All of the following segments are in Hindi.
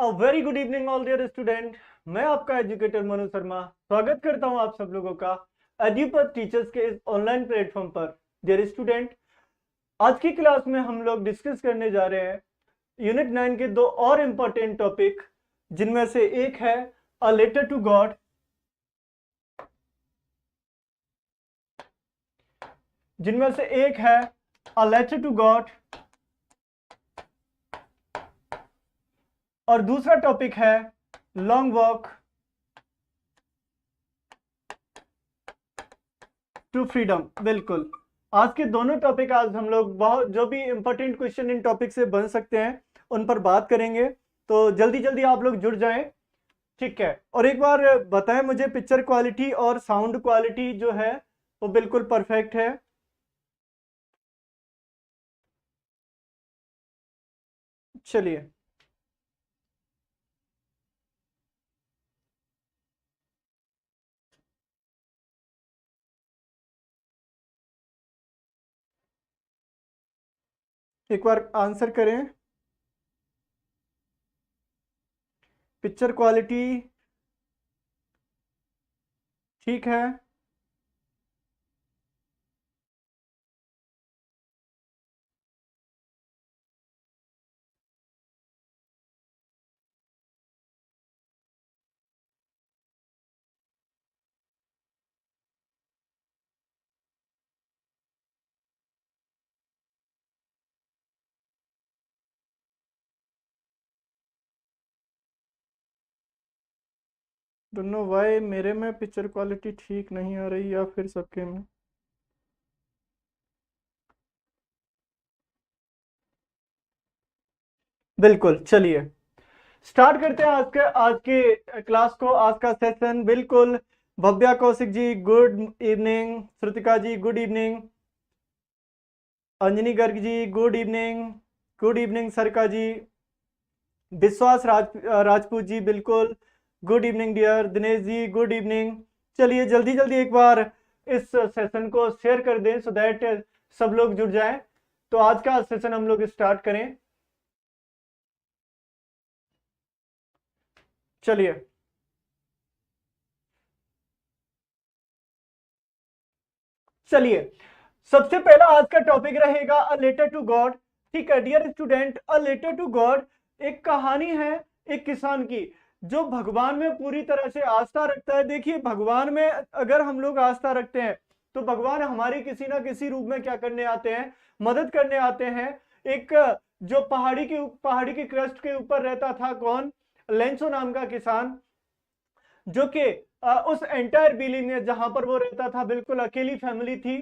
अ very good evening all dear student. मैं आपका एजुकेटर मनु शर्मा स्वागत करता हूं आप सब लोगों का एड्यूपथ टीचर्स के इस ऑनलाइन प्लेटफॉर्म पर। डियर स्टूडेंट, आज की क्लास में हम लोग डिस्कस करने जा रहे हैं यूनिट 9 के दो और इम्पोर्टेंट टॉपिक, जिनमें से एक है अ लेटर टू गॉड, जिनमें से एक है अ लेटर टू गॉड और दूसरा टॉपिक है लॉन्ग वॉक टू फ्रीडम। बिल्कुल, आज के दोनों टॉपिक आज हम लोग बहुत जो भी इंपॉर्टेंट क्वेश्चन इन टॉपिक से बन सकते हैं उन पर बात करेंगे, तो जल्दी जल्दी आप लोग जुड़ जाएं। ठीक है, और एक बार बताएं मुझे, पिक्चर क्वालिटी और साउंड क्वालिटी जो है वो बिल्कुल परफेक्ट है? चलिए, एक बार आंसर करें। पिक्चर क्वालिटी ठीक है? डोंट नो व्हाई मेरे में पिक्चर क्वालिटी ठीक नहीं आ रही या फिर सबके में। बिल्कुल, चलिए स्टार्ट करते हैं आज के क्लास को, आज का सेशन। बिल्कुल, भव्या कौशिक जी गुड इवनिंग, श्रुतिका जी गुड इवनिंग, अंजनी गर्ग जी गुड इवनिंग सरका जी, विश्वास राजपूत जी बिल्कुल good evening dear, Dinesh ji good evening. चलिए जल्दी जल्दी एक बार इस सेशन को शेयर कर दें सो दैट सब लोग जुड़ जाएं। तो आज का सेशन हम लोग स्टार्ट करें। चलिए, चलिए सबसे पहला आज का टॉपिक रहेगा अ लेटर टू गॉड। ठीक है dear student, a letter to God एक कहानी है एक किसान की जो भगवान में पूरी तरह से आस्था रखता है। देखिए, भगवान में अगर हम लोग आस्था रखते हैं तो भगवान हमारी किसी ना किसी रूप में क्या करने आते हैं, मदद करने आते हैं। एक जो पहाड़ी की क्रस्ट के ऊपर रहता था, कौन? लेंसो नाम का किसान, जो कि उस एंटायर बिली में जहां पर वो रहता था बिल्कुल अकेली फैमिली थी।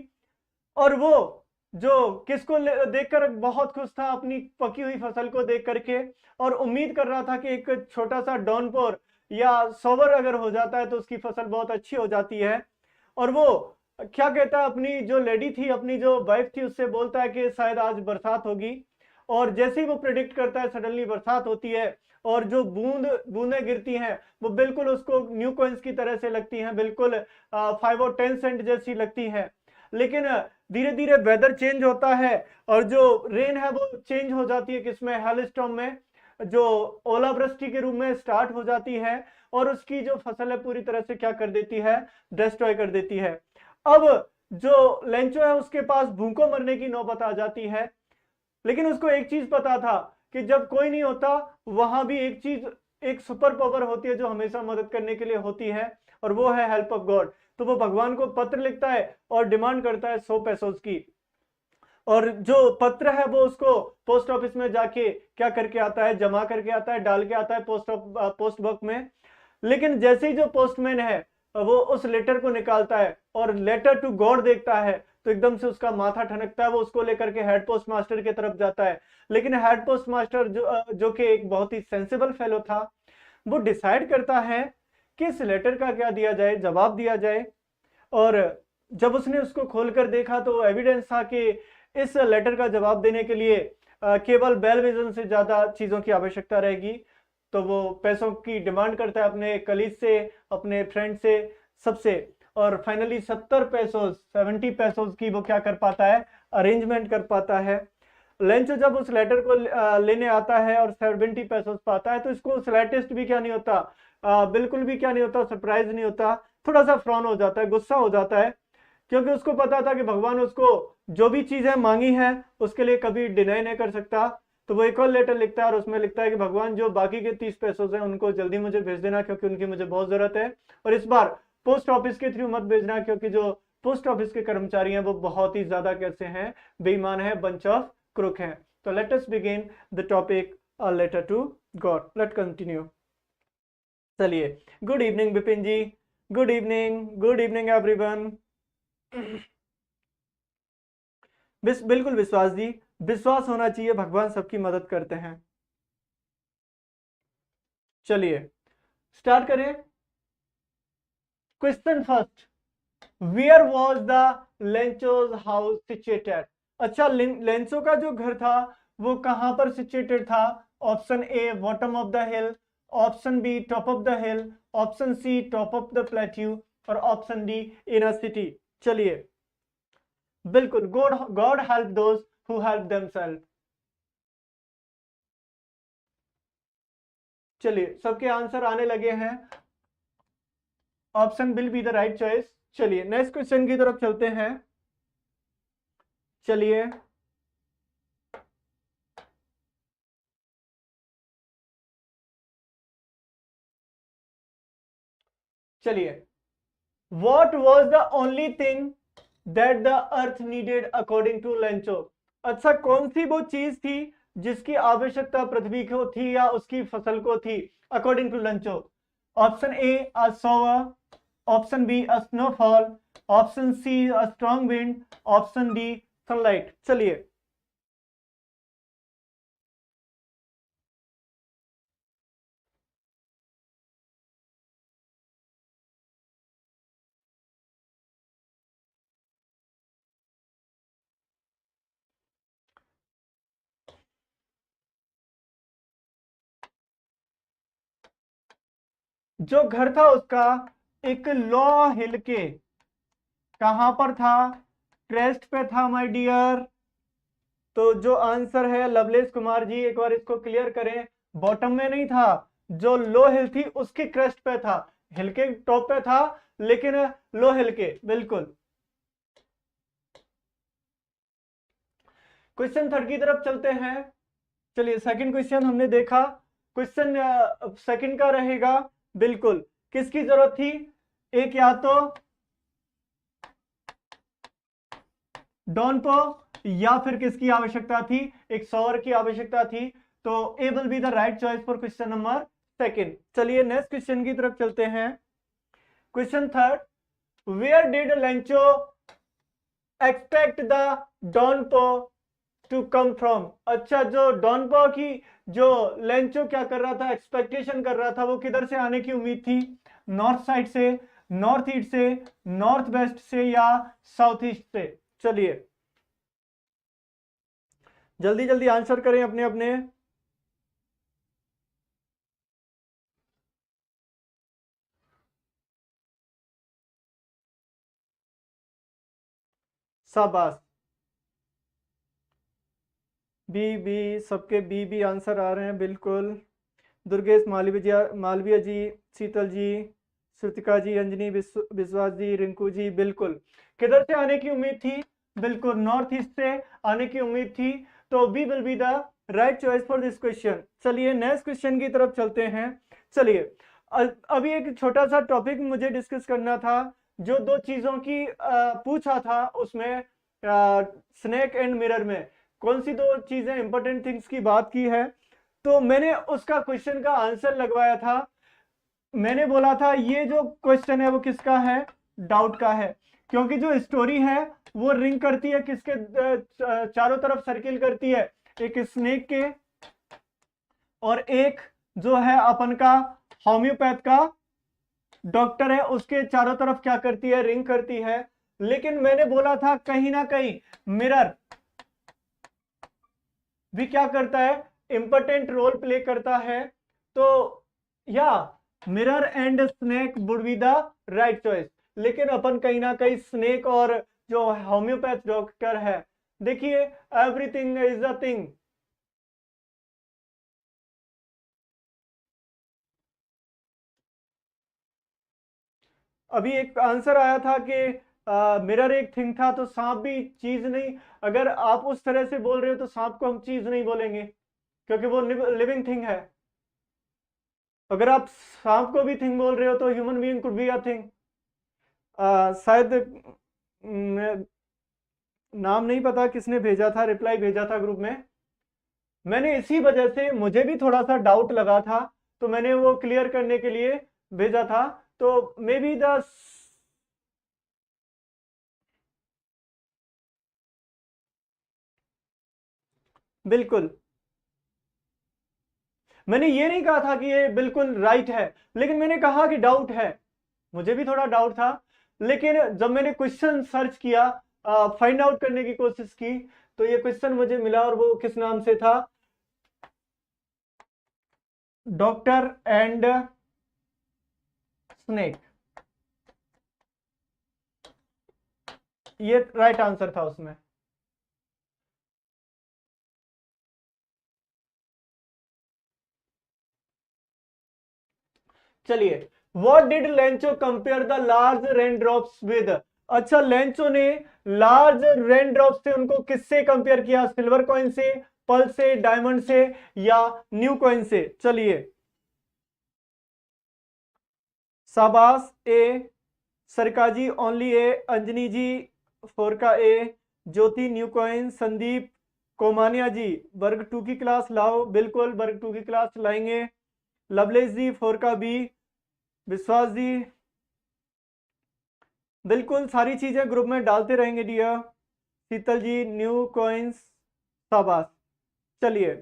और वो जो किसको देखकर बहुत खुश था, अपनी पकी हुई फसल को देख करके, और उम्मीद कर रहा था कि एक छोटा सा डाउनपोर या सोवर अगर हो जाता है तो उसकी फसल बहुत अच्छी हो जाती है। और वो क्या कहता है, अपनी जो लेडी थी, अपनी जो वाइफ थी, उससे बोलता है कि शायद आज बरसात होगी। और जैसे ही वो प्रिडिक्ट करता है सडनली बरसात होती है, और जो बूंदें गिरती हैं वो बिल्कुल उसको न्यू कॉइंस की तरह से लगती हैं, बिल्कुल 5 और 10 सेंट जैसी लगती हैं। लेकिन धीरे धीरे वेदर चेंज होता है और जो रेन है वो चेंज हो जाती है, किसमें? हेलस्टॉर्म में, जो ओलावृष्टि के रूप में स्टार्ट हो जाती है और उसकी जो फसल है पूरी तरह से क्या कर देती है, डिस्ट्रॉय कर देती है। अब जो लेंचो है उसके पास भूखों मरने की नौबत आ जाती है। लेकिन उसको एक चीज पता था कि जब कोई नहीं होता वहां भी एक चीज, एक सुपर पावर होती है जो हमेशा मदद करने के लिए होती है, और वो है हेल्प ऑफ गॉड। तो वो भगवान को पत्र लिखता है और डिमांड करता है 100 पैसों की। और जो पत्र है वो उसको पोस्ट ऑफिस में जाके क्या करके आता है, जमा करके आता है, डाल के आता है पोस्ट बॉक्स में। लेकिन जैसे ही जो पोस्टमैन है वो उस लेटर को निकालता है और लेटर टू गॉड देखता है, तो एकदम से उसका माथा ठनकता है। वो उसको लेकर के हेड पोस्ट मास्टर की तरफ जाता है। लेकिन हेड पोस्ट मास्टर जो कि एक बहुत ही सेंसिबल फेलो था, वो डिसाइड करता है कि इस लेटर का क्या दिया जाए, जवाब दिया जाए। और जब उसने उसको खोलकर देखा तो एविडेंस था कि इस लेटर का जवाब देने के लिए केवल बेल विजन से ज्यादा चीजों की आवश्यकता रहेगी। तो वो पैसों की डिमांड करता है अपने कलीग से, अपने फ्रेंड से, सबसे। और फाइनली 70 पैसों 70 पैसों की वो क्या कर पाता है, अरेंजमेंट कर पाता है। लेंचो जब उस लेटर को लेने आता है और 70 पैसों पाता है तो इसको स्लाइटेस्ट भी क्या नहीं होता, बिल्कुल भी क्या नहीं होता, सरप्राइज नहीं होता, थोड़ा सा फ्रॉन हो जाता है, गुस्सा हो जाता है, क्योंकि उसको पता था कि भगवान उसको जो भी चीजें मांगी है उसके लिए कभी डिनाई नहीं कर सकता। तो वो एक और लेटर लिखता है और उसमें लिखता है कि भगवान जो बाकी के 30 पैसों हैं उनको जल्दी मुझे भेज देना क्योंकि उनकी मुझे बहुत जरूरत है, और इस बार पोस्ट ऑफिस के थ्रू मत भेजना क्योंकि जो पोस्ट ऑफिस के कर्मचारी हैं वो बहुत ही ज्यादा कैसे हैं, बेईमान है, बंच ऑफ क्रुक हैं। तो let us begin the topic a letter to God. Let continue. चलिए, good evening Vipin ji, good evening everyone. बिल्कुल विश्वास जी, विश्वास होना चाहिए, भगवान सबकी मदद करते हैं। चलिए स्टार्ट करें। Question first, where was the Lencho's house situated. अच्छा, लेंचो का जो घर था वो कहां पर सिचुएटेड था? Option A bottom of the hill, option B top of the hill, option C top of the plateau, और option D in a city. चलिए, बिल्कुल, God help those who help themselves. चलिए, सबके आंसर आने लगे हैं। Option will be the right choice. चलिए नेक्स्ट क्वेश्चन की तरफ चलते हैं। चलिए, what was the only thing that the earth needed according to Lencho. अच्छा, कौन सी वो चीज थी जिसकी आवश्यकता पृथ्वी को थी या उसकी फसल को थी according to Lencho? Option A a shower, option B a snowfall, option C a strong wind, option D sunlight. चलिए, जो घर था उसका एक लो हिल के कहां पर था? क्रेस्ट पे था माय डियर। तो जो आंसर है लवलेश कुमार जी, एक बार इसको क्लियर करें, बॉटम में नहीं था, जो लो हिल थी उसके क्रेस्ट पे था, हिल के टॉप पे था लेकिन लो हिल के, बिल्कुल। क्वेश्चन थर्ड की तरफ चलते हैं। चलिए, सेकंड क्वेश्चन हमने देखा, क्वेश्चन सेकंड का रहेगा, बिल्कुल, किसकी जरूरत थी? एक या तो डॉन पो, या फिर किसकी आवश्यकता थी? एक सौर की आवश्यकता थी। तो A will be the right choice for question number second. चलिए नेक्स्ट क्वेश्चन की तरफ चलते हैं। Question third, where did Lencho expect the downpour to come from. अच्छा, जो डॉनपो की जो लेंचो क्या कर रहा था, एक्सपेक्टेशन कर रहा था, वो किधर से आने की उम्मीद थी? नॉर्थ साइड से, नॉर्थ ईस्ट से, नॉर्थ वेस्ट से, या साउथ ईस्ट से? चलिए जल्दी जल्दी आंसर करें अपने अपने। शाबाश, बी सबके बी आंसर आ रहे हैं, बिल्कुल। दुर्गेश मालवीय जी, शीतल जी, श्रुतिका जी, अंजनी विश्वास जी, रिंकू जी, बिल्कुल। किधर से आने की उम्मीद थी? बिल्कुल नॉर्थ ईस्ट से आने की उम्मीद थी। तो B will be the right choice for this question. चलिए नेक्स्ट क्वेश्चन की तरफ चलते हैं। चलिए, अभी एक छोटा सा टॉपिक मुझे डिस्कस करना था, जो दो चीजों की पूछा था उसमें, स्नेक एंड मिरर में कौन सी दो चीजें इंपॉर्टेंट थिंग्स की बात की है। तो मैंने उसका क्वेश्चन का आंसर लगवाया था। मैंने बोला था ये जो क्वेश्चन है वो किसका है? डाउट का है, क्योंकि जो स्टोरी है वो रिंग करती है किसके चारों तरफ सर्किल करती है, एक स्नेक के, और एक जो है अपन का होम्योपैथ का डॉक्टर है उसके चारों तरफ क्या करती है? रिंग करती है। लेकिन मैंने बोला था कहीं ना कहीं मिरर भी क्या करता है? इंपॉर्टेंट रोल प्ले करता है। तो या mirror and snake would be the right choice. लेकिन अपन कहीं ना कहीं स्नेक और जो होम्योपैथ डॉक्टर है देखिए एवरीथिंग इज अ थिंग। अभी एक आंसर आया था कि मिरर एक थिंग था, तो सांप भी चीज नहीं। अगर आप उस तरह से बोल रहे हो तो सांप को हम चीज नहीं बोलेंगे, क्योंकि वो लिविंग थिंग है। अगर आप सांप को भी थिंग बोल रहे हो तो human being could be a thing. शायद नाम नहीं पता किसने भेजा था, रिप्लाई भेजा था ग्रुप में। मैंने इसी वजह से, मुझे भी थोड़ा सा डाउट लगा था, तो मैंने वो क्लियर करने के लिए भेजा था। तो मे बी द, बिल्कुल मैंने ये नहीं कहा था कि ये बिल्कुल राइट है, लेकिन मैंने कहा कि डाउट है। मुझे भी थोड़ा डाउट था, लेकिन जब मैंने क्वेश्चन सर्च किया, फाइंड आउट करने की कोशिश की, तो ये क्वेश्चन मुझे मिला, और वो किस नाम से था, डॉक्टर एंड स्नेक। ये राइट आंसर था उसमें। चलिए, what did Lencho compare the large rain drops with. अच्छा, लेंचो ने लार्ज रेन ड्रॉप से उनको किससे कंपेयर किया? सिल्वर कॉइन से, पर्ल से, डायमंड से, या न्यू कॉइन से? चलिए, शाबाश ए, सरकाजी ओनली ए, अंजनी जी फोर का ए, ज्योति न्यू कॉइन, संदीप कोमानिया जी वर्ग टू की क्लास लाओ, बिल्कुल वर्ग टू की क्लास लाएंगे। लवलेश जी फोर का बी, विश्वास जी बिल्कुल सारी चीजें ग्रुप में डालते रहेंगे डियर। शीतल जी न्यू कॉइन्स, शाबाश। चलिए,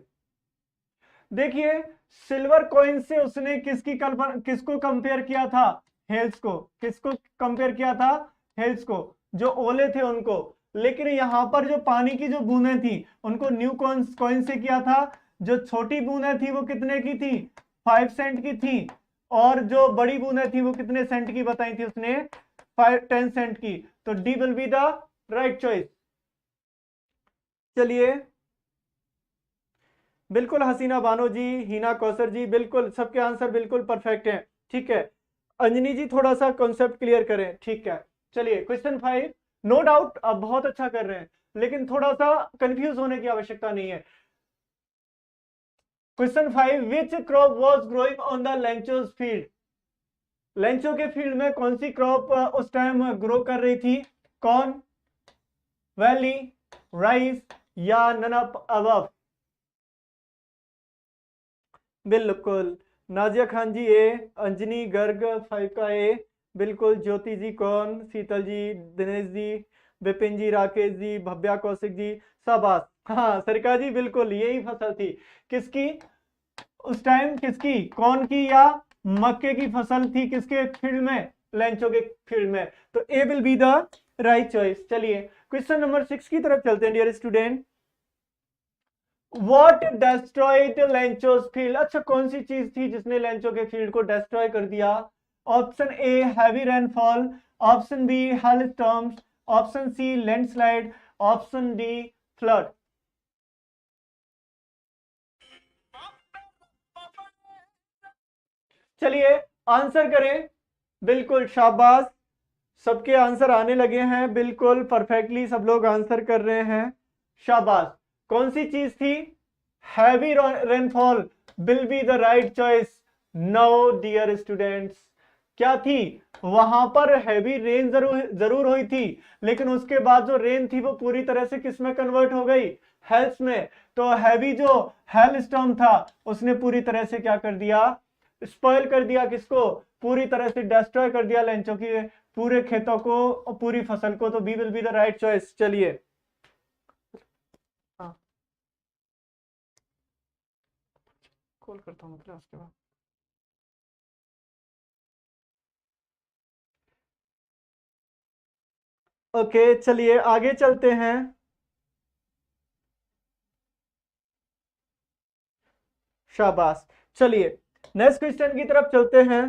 देखिए, सिल्वर कॉइन से उसने किसको कंपेयर किया था? हेल्स को। किसको कंपेयर किया था? हेल्स को, जो ओले थे उनको। लेकिन यहां पर जो पानी की जो बूंदें थी, उनको न्यू कॉइन से किया था। जो छोटी बूंदें थी वो कितने की थी? 5 सेंट की थी। और जो बड़ी बूंदें थी वो कितने सेंट की बताई थी उसने? 10 सेंट की। तो D will be the right choice. चलिए, बिल्कुल हसीना बानो जी, हिना कौसर जी, बिल्कुल सबके आंसर बिल्कुल परफेक्ट हैं। ठीक है, अंजनी जी थोड़ा सा कॉन्सेप्ट क्लियर करें। ठीक है, चलिए क्वेश्चन 5। नो डाउट आप बहुत अच्छा कर रहे हैं, लेकिन थोड़ा सा कंफ्यूज होने की आवश्यकता नहीं है। Question 5, which crop was growing on the Lencho's field. Lencho के फील्ड में कौन सी क्रॉप उस टाइम ग्रो कर रही थी? कॉर्न, वैली, राइस, या नन ऑफ अबव? बिल्कुल, नाजिया खान जी ए, अंजनी गर्ग 5 का ए, बिल्कुल ज्योति जी कौन, शीतल जी, दिनेश जी, विपिन जी, राकेश जी, भव्या कौशिक जी, शाबाश। हाँ सरिका जी, बिल्कुल यही फसल थी। किसकी उस टाइम? किसकी? कौन की या मक्के की फसल थी? किसके फील्ड में? लेंचो के फील्ड में। तो A will be the right choice. चलिए, क्वेश्चन नंबर 6 की तरफ चलते हैं dear student. What destroyed Lencho's field. अच्छा, कौन सी चीज थी जिसने लेंचो के फील्ड को डेस्ट्रॉय कर दिया? Option A heavy rainfall, option B hailstorms, option C landslide, option D flood. चलिए आंसर करें। बिल्कुल शाबाश, सबके आंसर आने लगे हैं, बिल्कुल परफेक्टली सब लोग आंसर कर रहे हैं, शाबाश। कौन सी चीज थी? Heavy rainfall will be the right choice. No dear students, क्या थी? वहां पर हैवी रेन जरूर जरूर हुई थी, लेकिन उसके बाद जो रेन थी वो पूरी तरह से किस में कन्वर्ट हो गई? हेल्स में। तो हैवी जो हेल स्टॉर्म था, उसने पूरी तरह से क्या कर दिया? स्पॉइल कर दिया। किसको? पूरी तरह से डिस्ट्रॉय कर दिया लेंचो की पूरे खेतों को और पूरी फसल को। तो B will be the right choice. चलिए, हाँ कॉल करता हूँ मतलब उसके बाद। ओके चलिए आगे चलते हैं। शाबाश। चलिए नेक्स्ट क्वेश्चन की तरफ चलते हैं।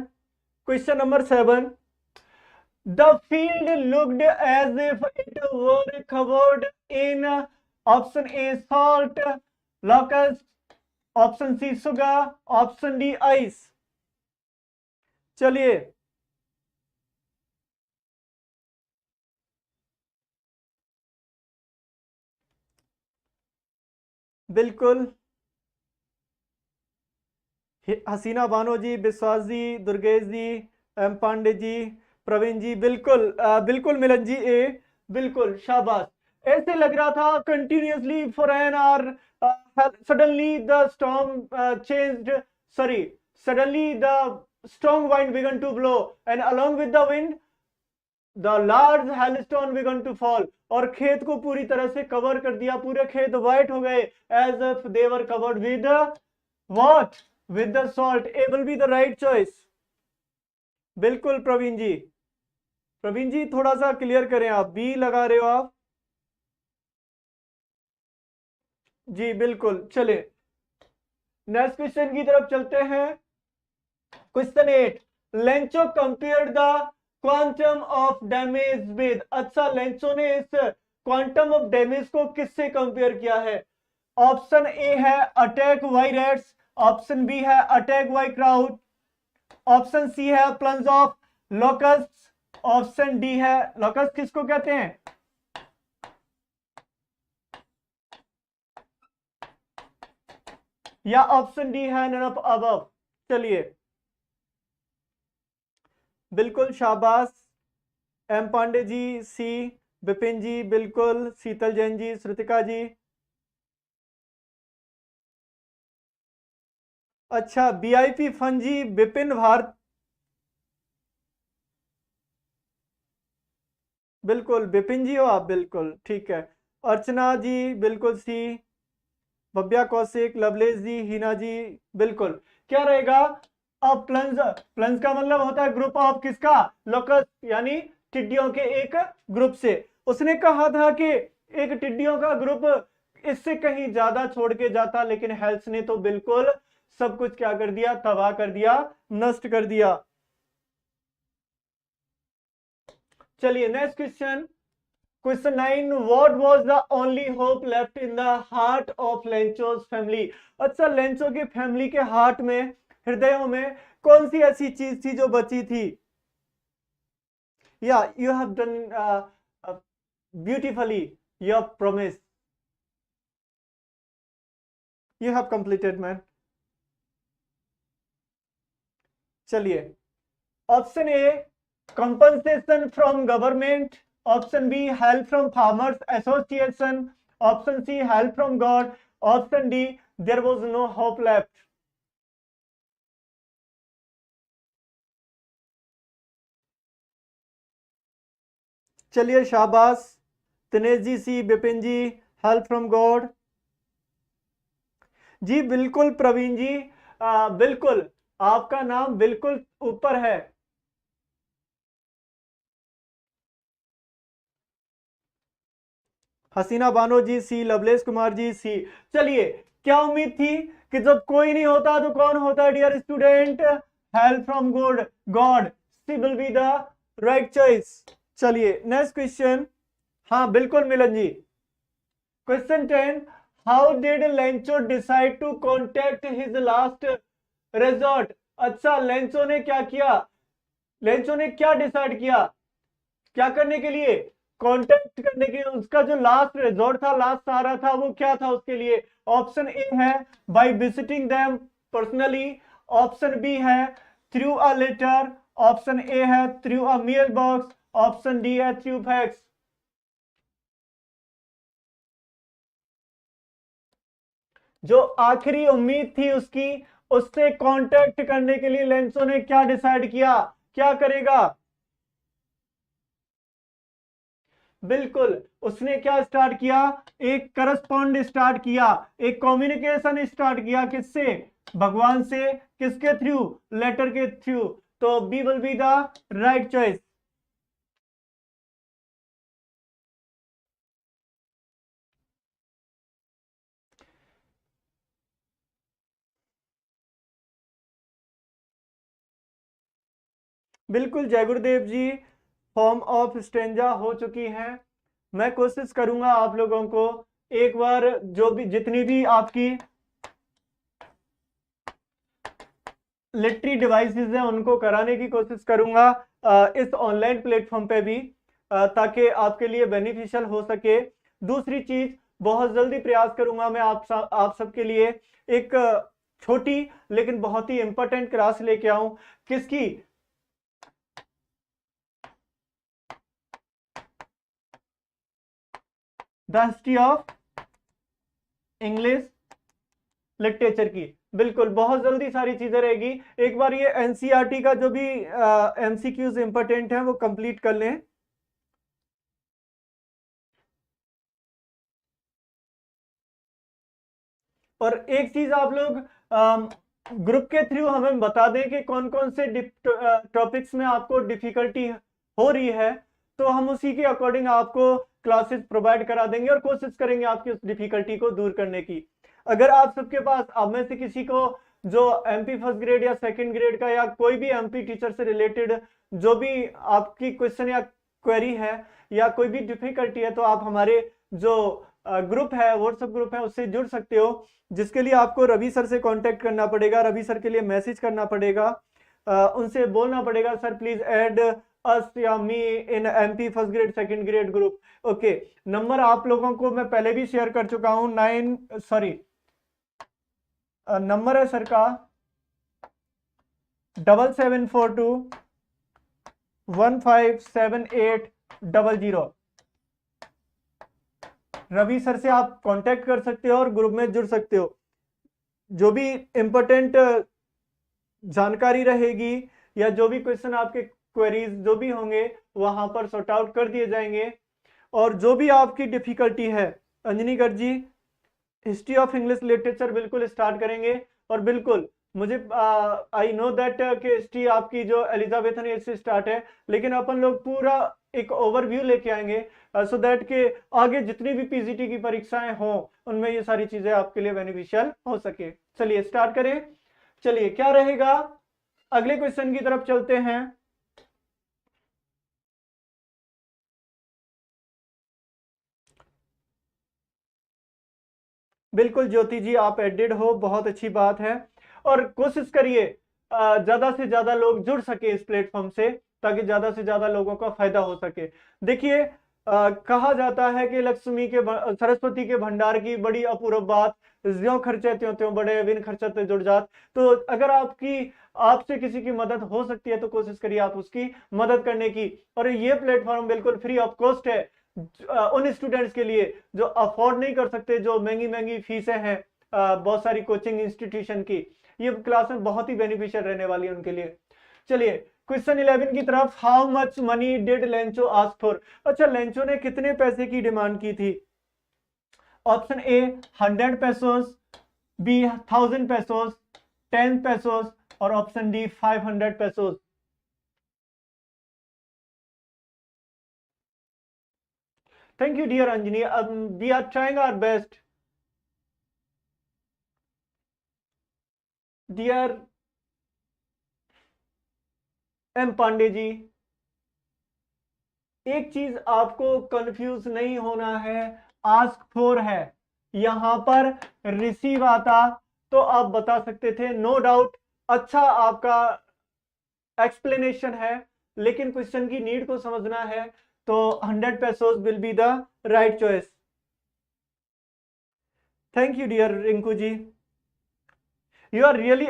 Question number 7, the field looked as if it were covered in option A salt, locust, option C sugar, option D ice. चलिए, बिल्कुल, हसीना बानो जी, विश्वास जी, दुर्गेश जी, एम पांडे जी, प्रवीण जी, बिल्कुल बिल्कुल मिलन जी ए, बिल्कुल शाबाश। ऐसे लग रहा था continuously for an hour, suddenly the storm changed, sorry, suddenly the strong wind began to blow and along with the wind the large hailstone began to fall, और खेत को पूरी तरह से कवर कर दिया, पूरे खेत व्हाइट हो गए, as if they were covered with what, with the salt। A will be the right choice। बिल्कुल प्रवीण जी, प्रवीण जी थोड़ा सा क्लियर करें, आप बी लगा रहे हो आप। जी बिल्कुल, चले नेक्स्ट क्वेश्चन की तरफ चलते हैं। Question 8, Lencho compared the quantum of damage with. अच्छा, लेंचो ने इस क्वांटम ऑफ डैमेज को किससे कंपेयर किया है? ऑप्शन ए है attack by rats, option B है attack by crowd, option C है plunge of locust, option D है, लोकस्ट किसको कहते हैं, या ऑप्शन डी है नन ऑफ अबव। चलिए, बिल्कुल शाबाश, एम पांडे जी सी, विपिन जी बिल्कुल, शीतल जैन जी, श्रुतिका जी। अच्छा, बीआईपी फन जी, विपिन भारत, बिल्कुल विपिन जी हो आप, बिल्कुल ठीक है। अर्चना जी बिल्कुल सी, भव्या कौशिक, लवलेश जी, हिना जी, बिल्कुल। क्या रहेगा? अब प्लंज, प्लंज का मतलब होता है ग्रुप ऑफ किसका, लोकस, यानी टिड्डियों के एक ग्रुप से। उसने कहा था कि एक टिड्डियों का ग्रुप इससे कहीं ज्यादा छोड़ के जाता, लेकिन हेल्थ ने तो बिल्कुल सब कुछ क्या कर दिया, तबाह कर दिया, नष्ट कर दिया। चलिए next question, question 9, what was the only hope left in the heart of Lencho's family. अच्छा, लेंचो की फैमिली के हार्ट में, हृदयों में कौन सी ऐसी चीज थी जो बची थी? या you have done beautifully your promise, you have completed man. चलिए, option A compensation from government, option B help from farmers association, option C help from God, option D there was no hope left. चलिए शाबाश, Dinesh ji C, Vipin ji help from God, जी बिल्कुल प्रवीण जी, बिल्कुल आपका नाम बिल्कुल ऊपर है। हसीना बानो जी सी, लवलेश कुमार जी सी। चलिए, क्या उम्मीद थी कि जब कोई नहीं होता तो कौन होता है dear student? Help from God, God, C will be the right choice. चलिए नेक्स्ट क्वेश्चन, हाँ बिल्कुल Milan ji. Question 10, how did Lencho decide to contact his last resort. अच्छा, लेंचो ने क्या किया, लेंचो ने क्या डिसाइड किया, क्या करने के लिए, कांटेक्ट करने के, उसका जो लास्ट रिजॉर्ट था, लास्ट सहारा था, वो क्या था उसके लिए? ऑप्शन ए है by visiting them personally, option B है through a letter, option A है through a mail box, option D है थ्रू फैक्स। जो आखिरी उम्मीद थी उसकी, उससे कांटेक्ट करने के लिए लेंसो ने क्या डिसाइड किया, क्या करेगा? बिल्कुल, उसने क्या स्टार्ट किया, एक करस्पॉन्ड स्टार्ट किया, एक कम्युनिकेशन स्टार्ट किया, किससे, भगवान से, किसके थ्रू, लेटर के थ्रू। तो B will be the right choice. बिल्कुल जय गुरुदेव जी, फॉर्म ऑफ स्टेंजा हो चुकी है। मैं कोशिश करूंगा आप लोगों को एक बार जो भी जितनी भी आपकी लिटरी डिवाइसेस हैं उनको कराने की कोशिश करूंगा इस ऑनलाइन प्लेटफॉर्म पे भी, ताकि आपके लिए बेनिफिशियल हो सके। दूसरी चीज, बहुत जल्दी प्रयास करूंगा मैं आप सबके लिए एक छोटी लेकिन बहुत ही इंपॉर्टेंट क्लास लेके आऊं। किसकी? The history of English literature की। बिल्कुल, बहुत जल्दी सारी चीजें रहेगी। एक बार ये एनसीईआरटी का जो भी एमसीक्यूज इंपॉर्टेंट है वो कंप्लीट कर लें। और एक चीज आप लोग ग्रुप के थ्रू हमें बता दें कि कौन कौन से टॉपिक्स में आपको डिफिकल्टी हो रही है, तो हम उसी के अकॉर्डिंग आपको क्लासेस प्रोवाइड करा देंगे और कोशिश करेंगे आपकी उस डिफिकल्टी को दूर करने की। अगर आप सबके पास, आप में से किसी को जो एमपी फर्स्ट ग्रेड या सेकंड ग्रेड का या कोई भी एमपी टीचर से रिलेटेड जो भी आपकी क्वेश्चन या क्वेरी है या कोई भी डिफिकल्टी है, तो आप हमारे जो ग्रुप है, व्हाट्सएप ग्रुप है, उससे जुड़ सकते हो, जिसके लिए आपको रवि सर से कांटेक्ट करना पड़ेगा, रवि सर के लिए मैसेज करना पड़ेगा, उनसे बोलना पड़ेगा सर प्लीज ऐड अस या me in MP first grade second grade group. Okay, number आप लोगों को मैं पहले भी शेयर कर चुका हूं। नंबर है सर का 7742 157800। रवि सर से आप कांटेक्ट कर सकते हो और ग्रुप में जुड़ सकते हो। जो भी इंपॉर्टेंट जानकारी रहेगी या जो भी क्वेश्चन आपके क्वेरीज जो भी होंगे वहां पर सॉर्ट आउट कर दिए जाएंगे। और जो भी आपकी डिफिकल्टी है, अंजनी गर्ग जी, हिस्ट्री ऑफ इंग्लिश लिटरेचर बिल्कुल स्टार्ट करेंगे। और बिल्कुल मुझे आई नो दैट कि हिस्ट्री आपकी जो एलिजाबेथन एज से स्टार्ट है, लेकिन अपन लोग पूरा एक ओवरव्यू लेके आएंगे सो दैट के आगे जितनी भी पीजीटी की परीक्षाएं हों उनमें ये सारी चीजें आपके लिए बेनिफिशियल हो सके। चलिए स्टार्ट करें। चलिए क्या रहेगा, अगले क्वेश्चन की तरफ चलते हैं। बिल्कुल ज्योति जी, आप एडेड हो, बहुत अच्छी बात है। और कोशिश करिए ज्यादा से ज्यादा लोग जुड़ सके इस प्लेटफॉर्म से, ताकि ज्यादा से ज्यादा लोगों का फायदा हो सके। देखिए कहा जाता है कि सरस्वती के भंडार की बड़ी अपूर्व बात, ज्यों खर्चे त्यों त्यों बढ़े, बिन खर्चते जुड़ जात। तो अगर आपसे किसी की मदद हो सकती है तो कोशिश करिए आप उसकी मदद करने की। और ये प्लेटफॉर्म बिल्कुल फ्री ऑफ कॉस्ट है उन स्टूडेंट्स के लिए जो अफोर्ड नहीं कर सकते, जो महंगी महंगी फीसें हैं बहुत सारी कोचिंग इंस्टीट्यूशन की। ये क्लासेस बहुत ही बेनिफिशियल रहने वाली है उनके लिए। चलिए क्वेश्चन 11 की तरफ। How much money did Lencho ask for? अच्छा, लेंचो ने कितने पैसे की डिमांड की थी? Option A 100 pesos, B 1000 pesos, 10 pesos, और option D 500 pesos. Thank you dear Anjani, we are trying our best. Dear M Pandey ji, एक चीज आपको कंफ्यूज नहीं होना है, आस्क फॉर है, यहां पर रिसीव आता तो आप बता सकते थे, नो डाउट। अच्छा आपका एक्सप्लेनेशन है, लेकिन क्वेश्चन की नीड को समझना है, तो 100 pesos will be the right choice. Thank you dear Rinku ji, you are really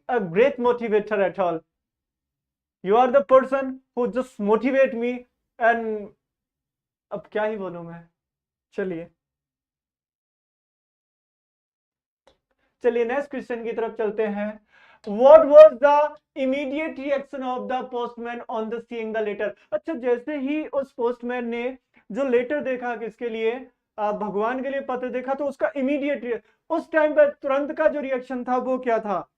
a great motivator at all. You are the person who just motivate me and अब क्या ही बोलूं मैं। चलिए चलिए नेक्स्ट क्वेश्चन की तरफ चलते हैं। What was the immediate reaction of the postman on the seeing the letter? अच्छा, जैसे ही उस पोस्टमैन ने जो लेटर देखा, किसके लिए? भगवान के लिए पत्र देखा, तो उसका इमीडिएट उस टाइम पर तुरंत का जो रिएक्शन था वो क्या था?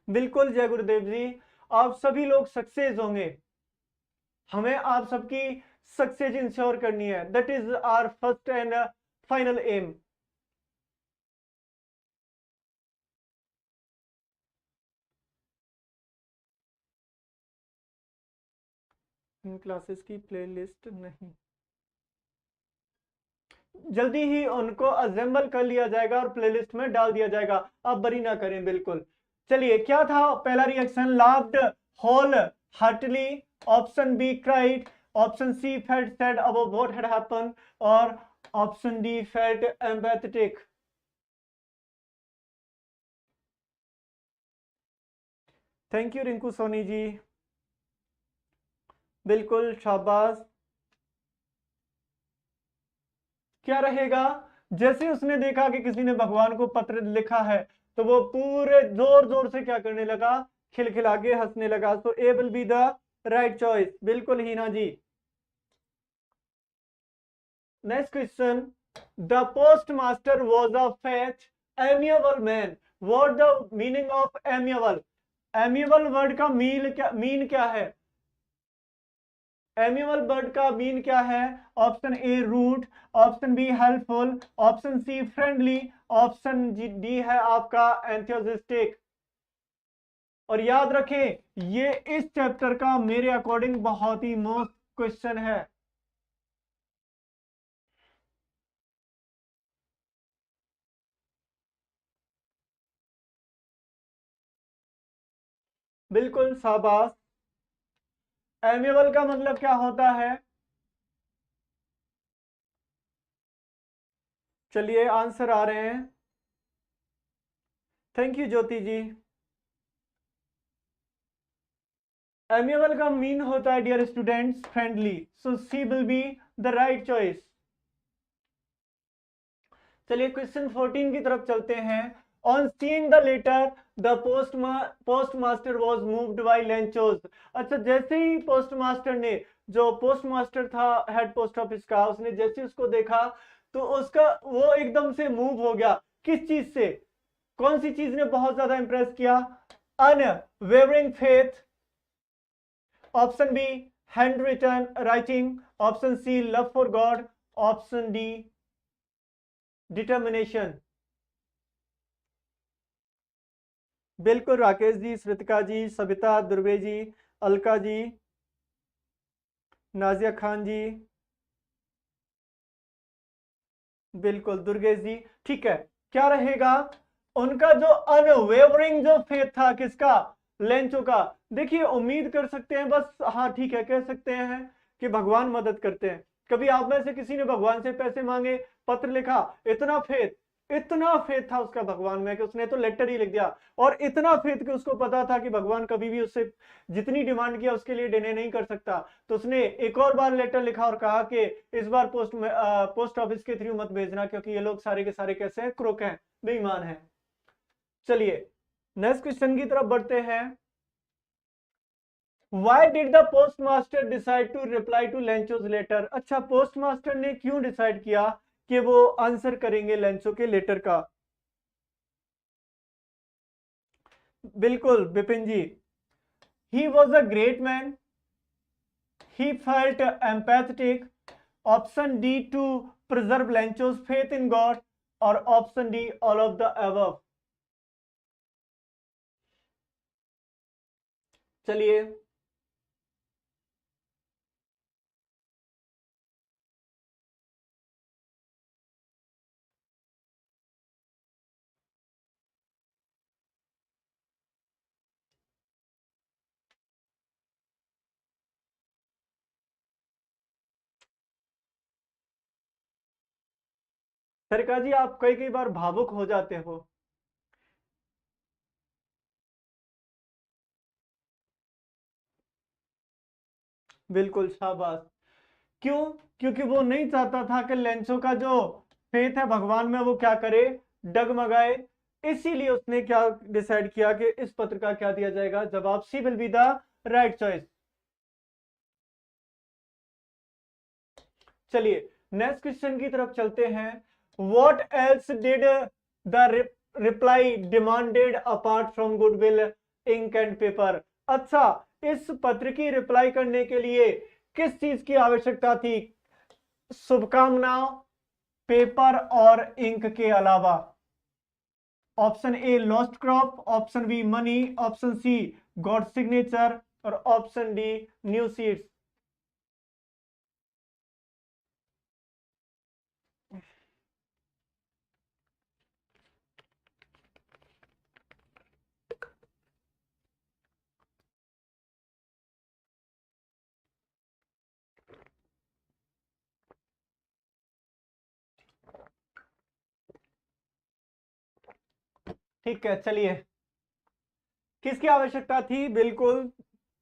बिल्कुल जय गुरुदेव जी, आप सभी लोग सक्सेस होंगे। हमें आप सबकी सक्सेस इंश्योर करनी है, that is our first and final aim. इन क्लासेस की प्लेलिस्ट नहीं, जल्दी ही उनको असेंबल कर लिया जाएगा और प्लेलिस्ट में डाल दिया जाएगा, आप बरी ना करें बिल्कुल। चलिए, क्या था पहला reaction? Laughed wholeheartedly, option B cried, option C felt sad about what had happened, और option D felt empathetic. Thank you Rinku Soni ji, बिल्कुल शाबाश। क्या रहेगा? जैसे उसने देखा कि किसी ने भगवान को पत्र लिखा है, तो वो पूरे जोर जोर से क्या करने लगा? खिलखिला के हंसने लगा। So A will be the right choice, बिल्कुल Heena ji. Next question, the post master was a fat amiable man. What the meaning of amiable? Amiable word का मीन क्या है? एमिएबल वर्ड का मीन क्या है? Option A rude, option B helpful, option C friendly, option D है आपका एंथुसियास्टिक। और याद रखें, ये इस चैप्टर का मेरे अकॉर्डिंग बहुत ही मोस्ट क्वेश्चन है। बिल्कुल शाबाश। एमिएबल का मतलब क्या होता है? चलिए आंसर आ रहे हैं। Thank you Jyoti ji. Amiable का मीन होता है dear students friendly, so C will be the right choice. चलिए क्वेश्चन 14 की तरफ चलते हैं। On seeing the letter the post master was moved by Lencho's. अच्छा, जैसे ही पोस्ट मास्टर ने, जो पोस्ट मास्टर था हेड पोस्ट ऑफिस का, उसने जैसे उसको देखा तो उसका वो एकदम से मूव हो गया। किस चीज से? कौन सी चीज ने बहुत ज्यादा इंप्रेस किया? Unwavering faith, option B hand written writing, option C love for God, option D determination. बिल्कुल राकेश जी, श्रुतिका जी, सबिता, दुर्वे जी, अलका जी, नाजिया खान जी, बिल्कुल दुर्गेश जी। ठीक है, क्या रहेगा? उनका जो अनवेवरिंग जो फेथ था, किसका? लेंचो का। देखिए, उम्मीद कर सकते हैं बस, हाँ ठीक है, कह सकते हैं कि भगवान मदद करते हैं। कभी आप में से किसी ने भगवान से पैसे मांगे, पत्र लिखा? इतना फेथ था उसका भगवान में कि उसने तो लेटर ही लिख दिया। और इतना फेथ कि उसको पता था कि भगवान कभी भी उससे जितनी डिमांड किया उसके लिए डिने नहीं कर सकता। तो उसने एक और बार लेटर लिखा और कहा कि इस बार पोस्ट ऑफिस के थ्रू मत भेजना, क्योंकि ये लोग सारे के सारे कैसे हैं? क्रोक हैं, बेईमान हैं। चलिए नेक्स्ट क्वेश्चन की तरफ बढ़ते हैं। Why did the postmaster decide to reply to लेंचो's letter? अच्छा, पोस्टमास्टर ने क्यों डिसाइड किया कि वो आंसर करेंगे लेंचो के लेटर का? बिल्कुल Vipin ji. He was a great man, he felt empathetic, option D to preserve Lencho's faith in God, और option D all of the above. चलिए, सरका जी, आप कई कई बार भावुक हो जाते हो। बिल्कुल शाबाश। क्यों? क्योंकि वो नहीं चाहता था कि लेंसो का जो फेथ है भगवान में वो क्या करे? डगमगाए। इसीलिए उसने क्या डिसाइड किया कि इस पत्र का क्या दिया जाएगा? जवाब C will be the right choice. चलिए नेक्स्ट क्वेश्चन की तरफ चलते हैं। What else did the reply demanded apart from goodwill ink and paper? अच्छा, इस पत्र की रिप्लाई करने के लिए किस चीज की आवश्यकता थी? शुभकामनाओं, पेपर और इंक के अलावा? Option A lost crop, option B money, option C God signature, और ऑप्शन डी न्यू सीड्स। ठीक है, चलिए, किसकी आवश्यकता थी? बिल्कुल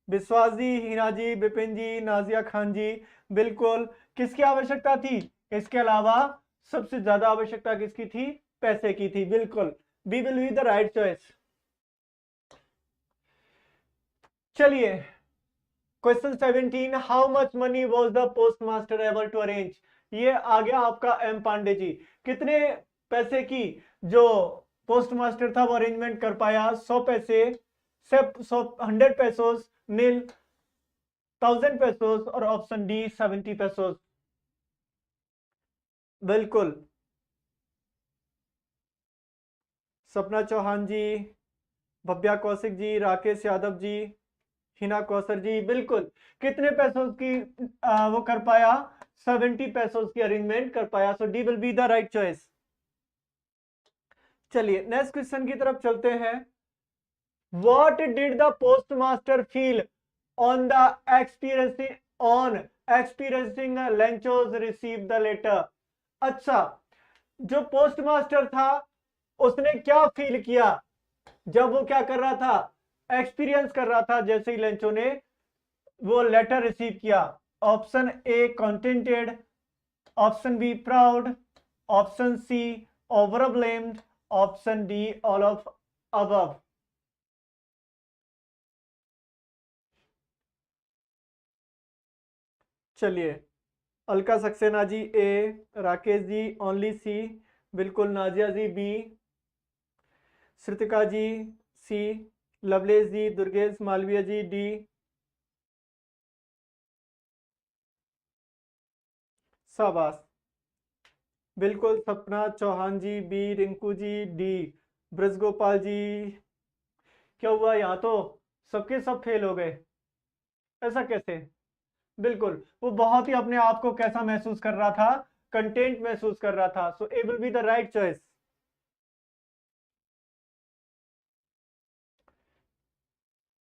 विश्वास जी, हिना जी, विपिन जी, नाजिया खान जी, बिल्कुल किसकी आवश्यकता थी? इसके अलावा सबसे ज्यादा आवश्यकता किसकी थी? पैसे की थी, बिल्कुल, B will be the right choice. चलिए, question 17, how much money was the post master able to arrange? ये आ गया आपका एम पांडे जी। कितने पैसे की जो पोस्ट मास्टर था वो अरेंजमेंट कर पाया? 100 पैसे, सिर्फ 100, 100 पैसोस, नील, 1000 पैसोस, और ऑप्शन डी 70 पैसोस। बिल्कुल, सपना चौहान जी, भव्या कौशिक जी, राकेश यादव जी, हिना कौसर जी, बिल्कुल, कितने पैसों की वो कर पाया? 70 पैसों की अरेंजमेंट कर पाया। So D will be the right choice. चलिए नेक्स्ट क्वेश्चन की तरफ चलते हैं। What did the postmaster feel on the experiencing Lenchos receive the letter? अच्छा, जो पोस्ट मास्टर था उसने क्या फील किया जब वो क्या कर रहा था? एक्सपीरियंस कर रहा था जैसे ही लेंचो ने वो लेटर रिसीव किया। Option A contented, option B proud, option C overwhelmed, option D all of above. चलिए, Alka Saxena ji A, Rakesh ji only C, बिल्कुल, Nazia ji B, Shrutika ji C, Lovelesh ji, Durgesh Malviya ji D. शाबाश, बिल्कुल, सपना चौहान जी बी, रिंकू जी डी, ब्रजगोपाल जी। क्या हुआ, यहाँ तो सबके सब फेल हो गए, ऐसा कैसे? बिल्कुल, वो बहुत ही अपने आप को कैसा महसूस कर रहा था? कंटेंट महसूस कर रहा था। So A will be the right choice.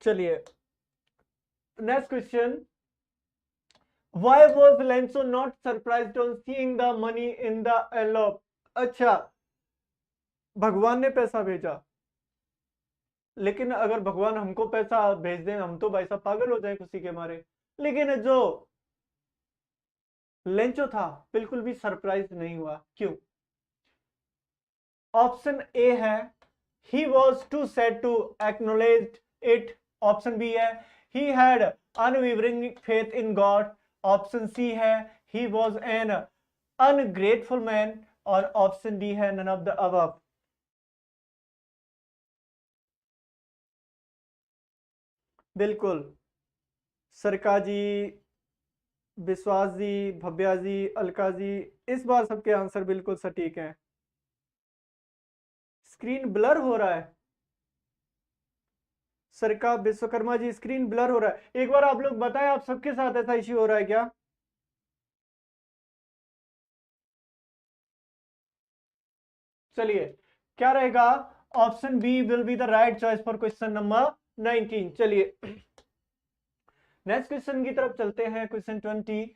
चलिए next question, Why was Lenzo not surprised on seeing the money in the envelope? अच्छा, भगवान ने पैसा भेजा, लेकिन अगर भगवान हमको पैसा भेज दें हम तो भाई साहब पागल हो जाए खुशी के मारे। लेकिन जो लेंचो था बिल्कुल भी सरप्राइज नहीं हुआ, क्यों? ऑप्शन ए है he was too sad to acknowledge it, option B है he had unwavering faith in God, option C है he was an ungrateful man, और ऑप्शन डी है none of the above। बिल्कुल, सरका जी, विश्वास जी, भव्या जी, अलका जी, इस बार सबके आंसर बिल्कुल सटीक हैं। स्क्रीन ब्लर हो रहा है, सरका, विश्वकर्मा जी, स्क्रीन ब्लर हो रहा है। एक बार आप लोग बताएं, आप सबके साथ ऐसा इश्यू हो रहा है क्या? चलिए, क्या रहेगा? Option B will be the right choice for question number 19। चलिए नेक्स्ट क्वेश्चन की तरफ चलते हैं। Question 20,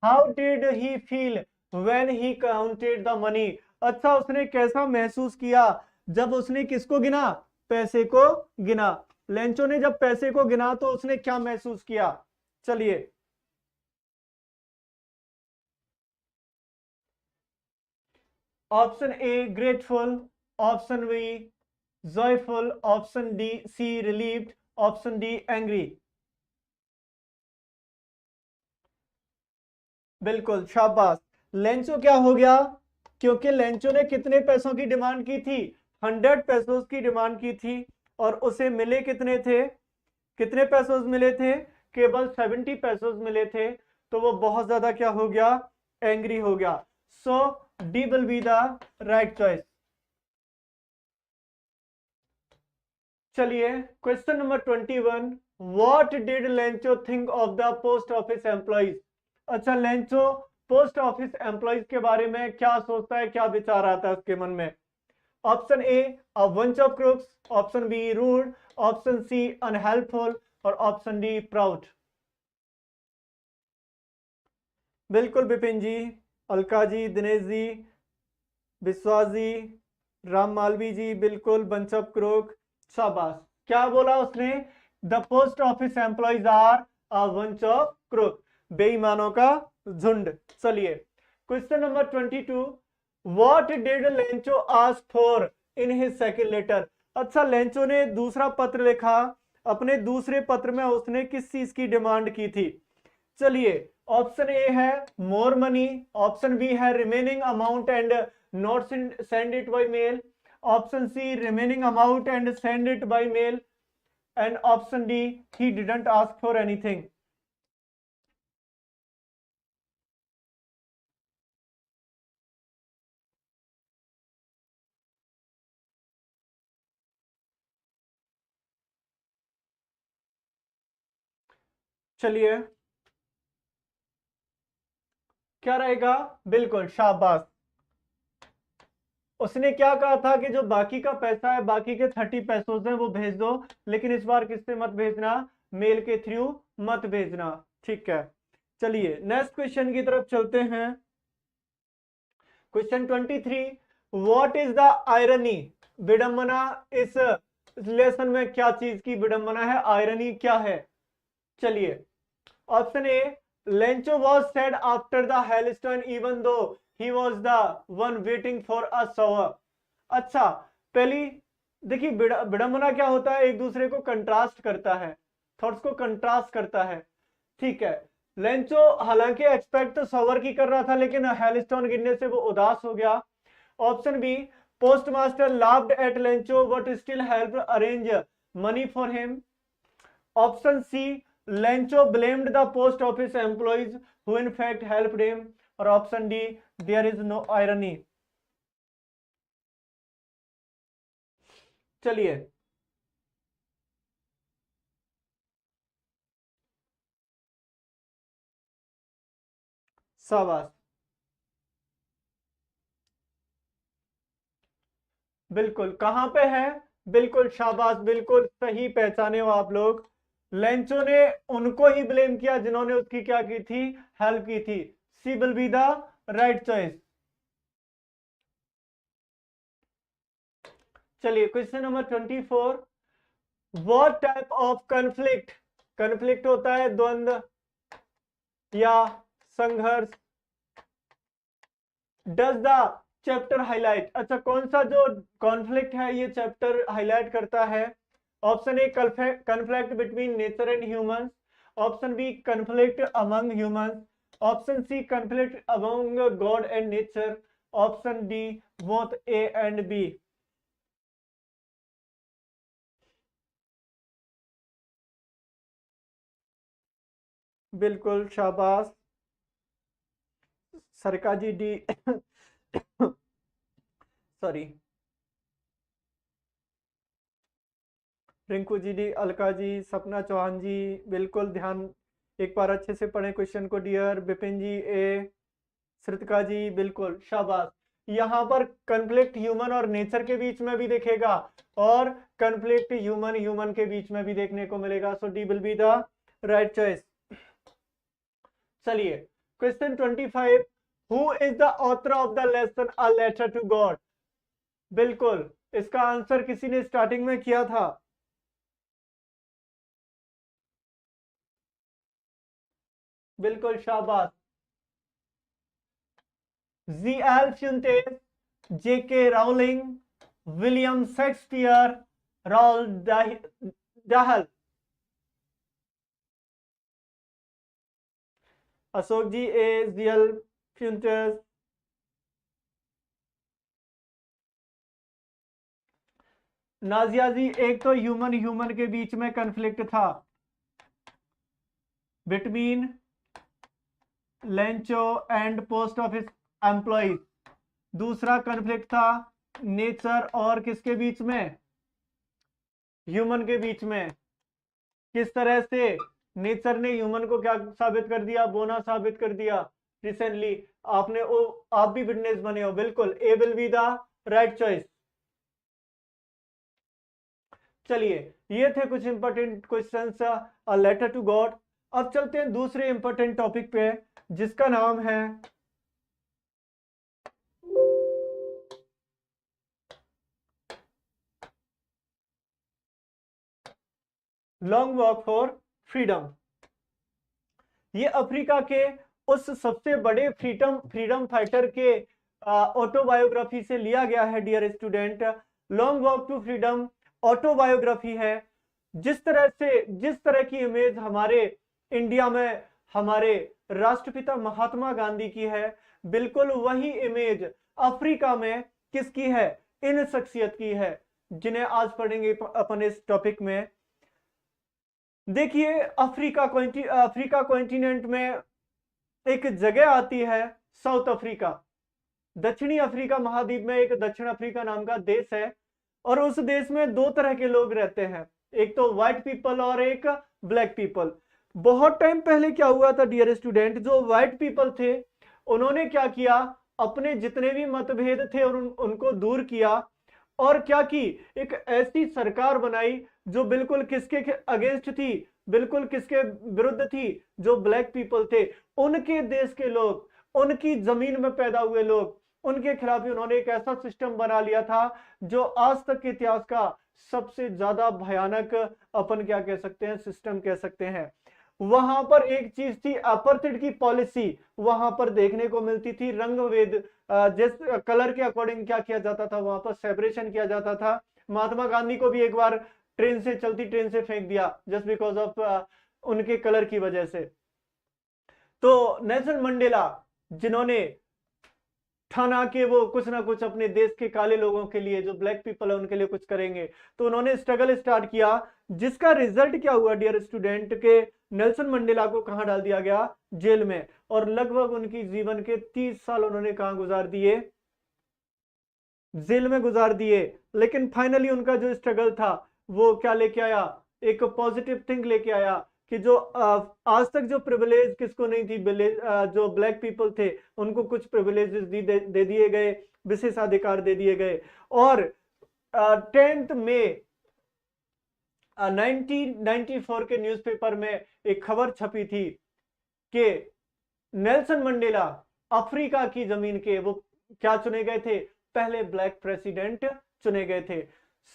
how did he feel when he counted the money? अच्छा, उसने कैसा महसूस किया जब उसने किसको गिना? पैसे को गिना। लेंचो ने जब पैसे को गिना तो उसने क्या महसूस किया? चलिए, option A grateful, option B joyful, option D C relieved, option D angry. बिल्कुल, शाबाश। लेंचो क्या हो गया? क्योंकि लेंचो ने कितने पैसों की डिमांड की थी? 100 पैसों की डिमांड की थी, और उसे मिले कितने थे? कितने पैसों मिले थे? केवल 70 पैसों मिले थे। तो वो बहुत ज्यादा क्या हो गया? एंग्री हो गया। So D will be the right choice. चलिए, question number 21, what did Lencho think of the post office employees? अच्छा, लेंचो पोस्ट ऑफिस एम्प्लॉइज के बारे में क्या सोचता है, क्या विचार आता है उसके मन में? Option A a bunch of crooks, option B rude, option C unhelpful, और ऑप्शन डी प्राउड। बिल्कुल विपिन जी, अलका जी, दिनेश जी, विश्वास जी, राम मालवी जी बिल्कुल, बंच ऑफ क्रोक, शाबाश। क्या बोला उसने? The post office employees are a bunch of crook, बेईमानों का झुंड। चलिए question number 22, what did Lencho ask for in his second letter. अच्छा, लेंचो ने दूसरा पत्र लिखा, अपने दूसरे पत्र में उसने किस चीज की डिमांड की थी? चलिए, ऑप्शन ए है मोर मनी, ऑप्शन बी है remaining amount and not send it by mail, option C remaining amount and send it by mail, and option D he didn't ask for anything. चलिए, क्या रहेगा? बिल्कुल, शाबाश। उसने क्या कहा था कि जो बाकी का पैसा है, बाकी के 30 पैसों से वो भेज दो, लेकिन इस बार किससे मत भेजना? मेल के थ्रू मत भेजना। ठीक है, चलिए नेक्स्ट क्वेश्चन की तरफ चलते हैं। Question 23, what is the irony? विडंबना, इस लेसन में क्या चीज की विडंबना है? आयरनी क्या है? चलिए, option A, Lencho was sad after the hailstone even though he was the one waiting for a shower। अच्छा, पहली देखिए, विडंबना क्या होता है? एक दूसरे को कंट्रास्ट करता है, थॉट्स को कंट्रास्ट करता है। ठीक है, लेंचो हालांकि एक्सपेक्ट तो सवर की कर रहा था, लेकिन हेलस्टोन गिरने से वो उदास हो गया। Option B, postmaster laughed at Lencho but still help arrange money for him. Option C, Lencho blamed the post office employees who in fact helped him. और option D, there is no irony. चलिए, शाबाश, बिल्कुल। कहां पे है? बिल्कुल शाबाश, बिल्कुल सही पहचाने हो आप लोग। लेंचो ने उनको ही ब्लेम किया जिन्होंने उसकी क्या की थी? हेल्प की थी। C will be the right choice. चलिए question number 24, what type of conflict, conflict होता है द्वंद्व या संघर्ष, डज द चैप्टर हाईलाइट। अच्छा, कौन सा जो कॉन्फ्लिक्ट है ये चैप्टर हाईलाइट करता है? Option A, conflict between nature and humans, option B, conflict among humans, option C, conflict among God and nature, option D, both A and B. बिल्कुल शाबाश, Sarka ji D sorry, Rinku ji D, Alka ji, Sapna Chauhan जी, बिल्कुल ध्यान एक बार अच्छे से पढ़ें क्वेश्चन को dear. Vipin ji A, Shrutika जी, बिल्कुल शाबाश। यहाँ पर कन्फ्लिक्ट ह्यूमन और नेचर के बीच में भी दिखेगा, और कन्फ्लिक्ट ह्यूमन ह्यूमन के बीच में भी देखने को मिलेगा। So D will be the right choice. चलिए question 25, who is the author of the lesson a letter to God. बिल्कुल, इसका आंसर किसी ने स्टार्टिंग में किया था। बिल्कुल शाबाश, जी L Fuentes, J K Rowling, William Shakespeare, Roald Dahl. Ashok ji A, G L Fuentes. Nazia ji, एक तो ह्यूमन ह्यूमन के बीच में कन्फ्लिक्ट था between Lencho and post office employ, दूसरा कन्फ्लिक्ट था नेचर और किसके बीच में? ह्यूमन के बीच में। किस तरह से नेचर ने ह्यूमन को क्या साबित कर दिया? बोना साबित कर दिया रिसेंटली। आपने वो, आप भी विटनेस बने हो। बिल्कुल, A will be the right choice. चलिए, ये थे कुछ important questions a letter to God. अब चलते हैं दूसरे इंपॉर्टेंट टॉपिक पे, जिसका नाम है लॉन्ग वॉक फॉर फ्रीडम। ये अफ्रीका के उस सबसे बड़े फ्रीडम फ्रीडम फाइटर के ऑटोबायोग्राफी से लिया गया है dear student. Long walk to freedom autobiography है। जिस तरह की इमेज हमारे इंडिया में हमारे राष्ट्रपिता महात्मा गांधी की है, बिल्कुल वही इमेज अफ्रीका में किसकी है? इन शख्सियत की है, जिन्हें आज पढ़ेंगे अपन इस टॉपिक में। देखिए, अफ्रीका कॉन्टिनेंट में एक जगह आती है साउथ अफ्रीका। दक्षिणी अफ्रीका महाद्वीप में एक दक्षिण अफ्रीका नाम का देश है, और उस देश में दो तरह के लोग रहते हैं, एक तो व्हाइट पीपल और एक ब्लैक पीपल। बहुत टाइम पहले क्या हुआ था डियर स्टूडेंट, जो व्हाइट पीपल थे उन्होंने क्या किया, अपने जितने भी मतभेद थे उनको दूर किया, और क्या की, एक ऐसी सरकार बनाई जो बिल्कुल किसके अगेंस्ट थी, बिल्कुल किसके विरुद्ध थी? जो ब्लैक पीपल थे, उनके देश के लोग, उनकी जमीन में पैदा हुए लोग, उनके खिलाफ ही उन्होंने एक ऐसा सिस्टम बना लिया था जो आज तक के इतिहास का सबसे ज्यादा भयानक अपन क्या कह सकते हैं, सिस्टम कह सकते हैं। वहां पर एक चीज थी, अपार्थाइड की पॉलिसी वहां पर देखने को मिलती थी। रंग भेद, जिस कलर के अकॉर्डिंग क्या किया जाता था, वहां पर सेपरेशन किया जाता था। महात्मा गांधी को भी एक बार चलती ट्रेन से फेंक दिया जस्ट बिकॉज ऑफ उनके कलर की वजह से। तो नेल्सन मंडेला, जिन्होंने ठाना के वो कुछ ना कुछ अपने देश के काले लोगों के लिए, जो ब्लैक पीपल है उनके लिए कुछ करेंगे, तो उन्होंने स्ट्रगल स्टार्ट किया, जिसका रिजल्ट क्या हुआ डियर स्टूडेंट के नेल्सन मंडेला को कहां डाल दिया गया? जेल में। और लगभग उनकी जीवन के 30 साल उन्होंने कहां गुजार दिए? जेल में गुजार दिए। लेकिन फाइनली उनका जो स्ट्रगल था वो क्या लेके आया? एक पॉजिटिव थिंग लेके आया कि जो आज तक जो प्रिविलेज किसको नहीं थी, जो ब्लैक पीपल थे उनको कुछ प्रिविलेजेस दे दिए गए, विशेषाधिकार दे दिए गए। और 10 मई 1994 के न्यूज़पेपर में एक खबर छपी थी कि नेल्सन मंडेला अफ्रीका की जमीन के वो क्या चुने गए थे? पहले ब्लैक प्रेसिडेंट चुने गए थे।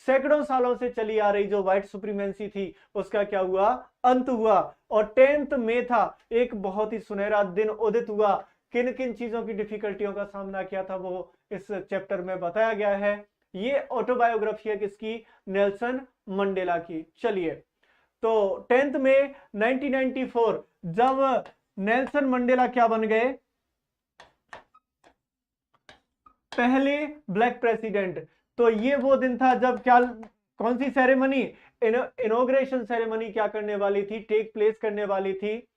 सैकड़ों सालों से चली आ रही जो व्हाइट सुप्रीमेंसी थी उसका क्या हुआ? अंत हुआ। और 10 मई था, एक बहुत ही सुनहरा दिन उदित हुआ। किन किन चीजों की डिफिकल्टियों का सामना किया था वो इस चैप्टर में बताया गया है। ये ऑटोबायोग्राफी है किसकी? नेल्सन मंडेला की। चलिए, तो 10 मई 1994 जब नेल्सन मंडेला क्या बन गए? पहले ब्लैक प्रेसिडेंट। तो ये वो दिन था जब क्या, कौन सी सेरेमनी? इनॉग्रेशन सेरेमनी क्या करने वाली थी? टेक प्लेस करने वाली थी।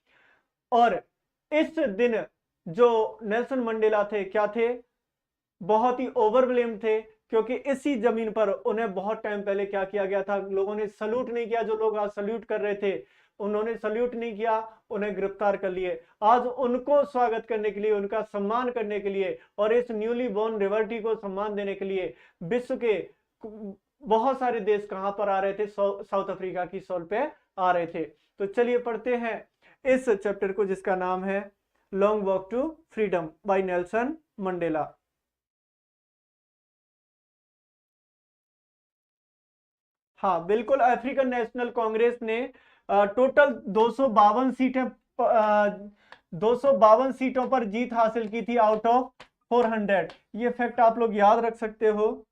और इस दिन जो नेल्सन मंडेला थे क्या थे? बहुत ही ओवरवेल्म्ड थे, क्योंकि इसी जमीन पर उन्हें बहुत टाइम पहले क्या किया गया था? लोगों ने सल्यूट नहीं किया। जो लोग आज सल्यूट कर रहे थे उन्होंने सल्यूट नहीं किया, उन्हें गिरफ्तार कर लिए। आज उनको स्वागत करने के लिए, उनका सम्मान करने के लिए और इस न्यूली बोर्न लिबर्टी को सम्मान देने के लिए विश्व के बहुत सारे देश कहां पर आ रहे थे? साउथ अफ्रीका की सोल पे आ रहे थे। तो चलिए पढ़ते हैं इस चैप्टर को, जिसका नाम है long walk to freedom by Nelson Mandela. हाँ बिल्कुल, अफ्रीकन नेशनल कांग्रेस ने टोटल 252 सीटें, 252 सीटों पर जीत हासिल की थी आउट ऑफ 400। ये फैक्ट आप लोग याद रख सकते हो।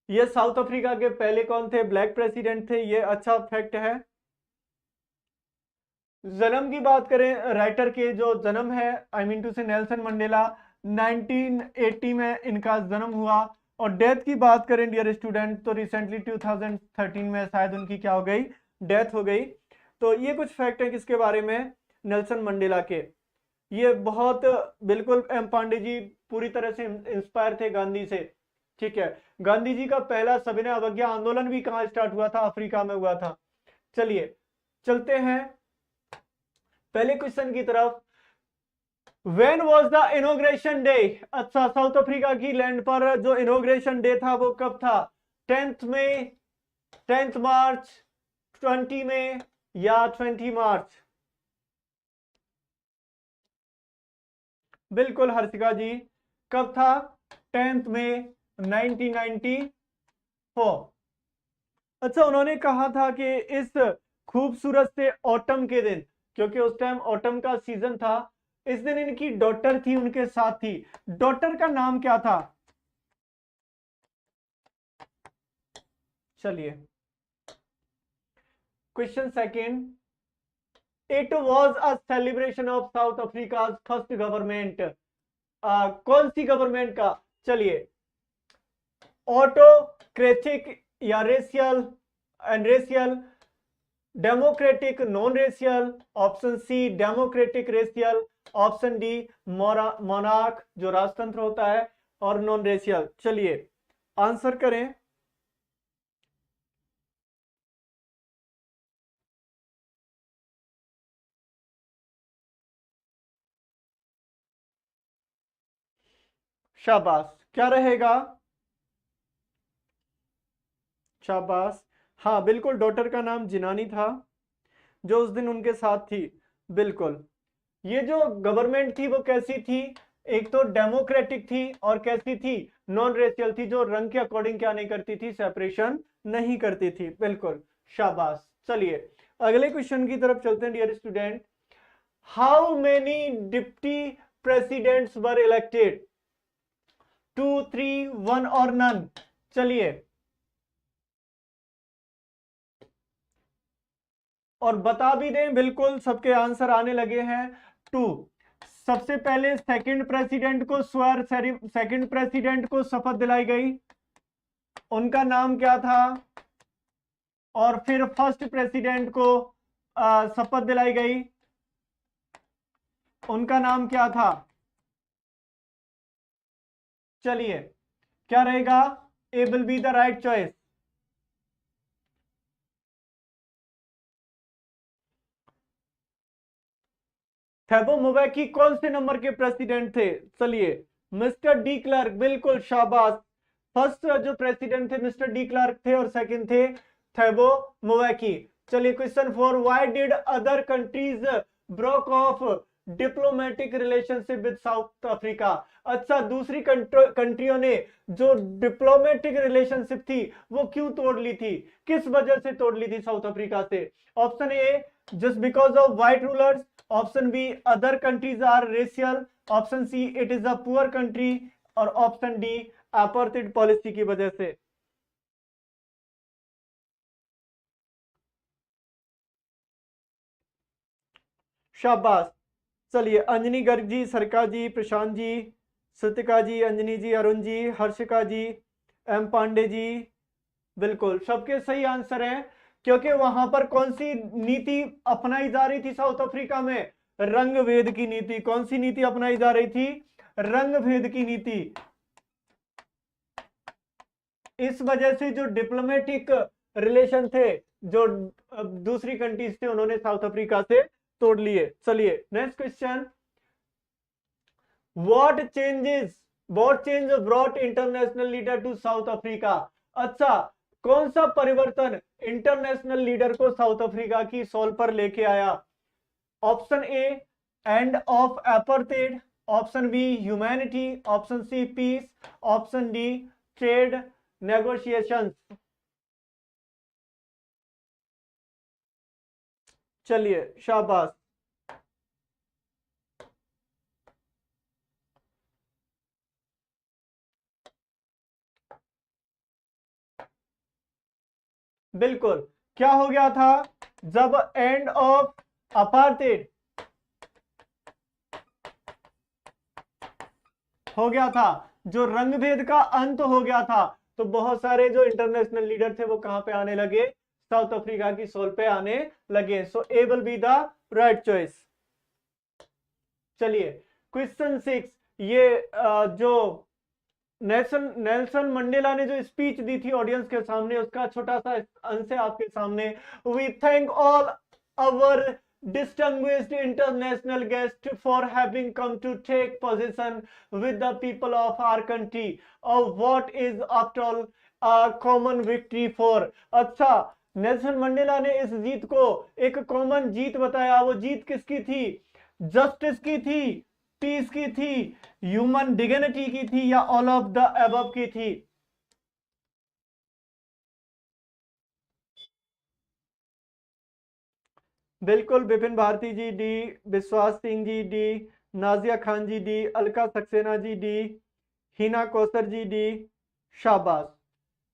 ये साउथ अफ्रीका के पहले कौन थे? ब्लैक प्रेसिडेंट थे। ये अच्छा फैक्ट है। जन्म की बात करें, राइटर के जो जन्म है, आई मीन टू से नेल्सन मंडेला, 1980 में इनका जन्म हुआ। और डेथ की बात करें डियर स्टूडेंट, तो रिसेंटली 2013 में शायद उनकी क्या हो गई? डेथ हो गई। तो ये कुछ फैक्ट है किसके बारे में? नेल्सन मंडेला के। ये बहुत, बिल्कुल एम पांडे जी पूरी तरह से इंस्पायर थे गांधी से। ठीक है, गांधी जी का पहला सविनय अवज्ञा आंदोलन भी कहां स्टार्ट हुआ था? अफ्रीका में हुआ था। चलिए चलते हैं पहले क्वेश्चन की तरफ। When was the inauguration day? अच्छा, साउथ अफ्रीका की लैंड पर जो इनोग्रेशन डे था वो कब था? 10th मई, 10th मार्च, 20 मई या 20 मार्च? बिल्कुल हर्षिका जी, कब था? 10th मई 1994। अच्छा, उन्होंने कहा था कि इस खूबसूरत से ऑटम के दिन, क्योंकि उस टाइम ऑटम का सीजन था, इस दिन इनकी डॉटर थी, उनके साथ थी। डॉटर का नाम क्या था? चलिए, question second, it was a celebration of South Africa first government. कौन सी गवर्नमेंट का? चलिए, ऑटोक्रेटिक या racial and racial, democratic non racial, option C democratic racial, option D monarch जो राजतंत्र होता है, और नॉन रेशियल। चलिए आंसर करें। शाबाश, क्या रहेगा? शाबाश, हाँ बिल्कुल, डॉटर का नाम जिनानी था, जो उस दिन उनके साथ थी। बिल्कुल, ये जो गवर्नमेंट थी वो कैसी थी? एक तो डेमोक्रेटिक थी, और कैसी थी? नॉन रेशियल थी, जो रंग के अकॉर्डिंग क्या नहीं करती थी, सेपरेशन नहीं करती थी। बिल्कुल, शाबाश। चलिए अगले क्वेश्चन की तरफ चलते हैं dear student. How many deputy presidents were elected? 2, 3, 1 और नन? चलिए, और बता भी दें, बिल्कुल सबके आंसर आने लगे हैं। 2। सबसे पहले सेकंड प्रेसिडेंट को शपथ दिलाई गई, उनका नाम क्या था? और फिर फर्स्ट प्रेसिडेंट को शपथ दिलाई गई, उनका नाम क्या था? चलिए, क्या रहेगा? A will be the right choice. Thabo Mbeki कौन से नंबर के प्रेसिडेंट थे? चलिए, मिस्टर डी क्लर्क, बिल्कुल शाबाश। फर्स्ट जो प्रेसिडेंट थे मिस्टर डी क्लर्क थे, और सेकंड थे थेबो मोबेकी। चलिए question 4, why did other countries broke of diplomatic relationship with south Africa? अच्छा, दूसरी कंट्रियों ने जो डिप्लोमेटिक रिलेशनशिप थी वो क्यों तोड़ ली थी, किस वजह से तोड़ ली थी साउथ अफ्रीका से? Option A, just because of white rulers, option B, other countries are racial, option C, it is a poor country, और ऑप्शन डी, apartheid पॉलिसी की वजह से। शाबाश। चलिए, अंजनी गर्ग जी, सरका जी, प्रशांत जी, श्रुतिका जी, अंजनी जी, अरुण जी, हर्षिका जी, एम पांडे जी, बिल्कुल सबके सही आंसर हैं। क्योंकि वहां पर कौन सी नीति अपनाई जा रही थी साउथ अफ्रीका में? रंग भेद की नीति। कौन सी नीति अपनाई जा रही थी? रंग भेद की नीति। इस वजह से जो डिप्लोमेटिक रिलेशन थे, जो दूसरी कंट्रीज थे, उन्होंने साउथ अफ्रीका से तोड़ लिए। चलिए next question, what changes what change brought international leader to South Africa? अच्छा, कौन सा परिवर्तन इंटरनेशनल लीडर को साउथ अफ्रीका की सोल पर लेके आया? Option A, end of apartheid, option B, humanity, option C, peace, option D, trade negotiations. चलिए शाबाश, बिल्कुल। क्या हो गया था जब एंड ऑफ अपार्थाइड हो गया था, जो रंग भेद का अंत हो गया था, तो बहुत सारे जो इंटरनेशनल लीडर थे वो कहां पे आने लगे? साउथ अफ्रीका की सोल पे आने लगे। So A will be the right choice. चलिए क्वेश्चन 6, ये जो नेल्सन मंडेला ने जो स्पीच दी थी ऑडियंस के सामने, उसका छोटा सा अंश है आपके सामने। We thank all our distinguished international guest for having come to take position with the people of our country of what is after all a common victory for। अच्छा, नेल्सन मंडेला ने इस जीत को एक कॉमन जीत बताया। वो जीत किसकी थी? जस्टिस की थी, पीस की थी, ह्यूमन डिग्निटी की थी, या ऑल ऑफ द अबव की थी? बिल्कुल, Vipin Bharti ji D, Vishwas Singh ji D, Nazia Khan ji D, Alka Saxena ji D, Hina Kausar ji D. शाबाश।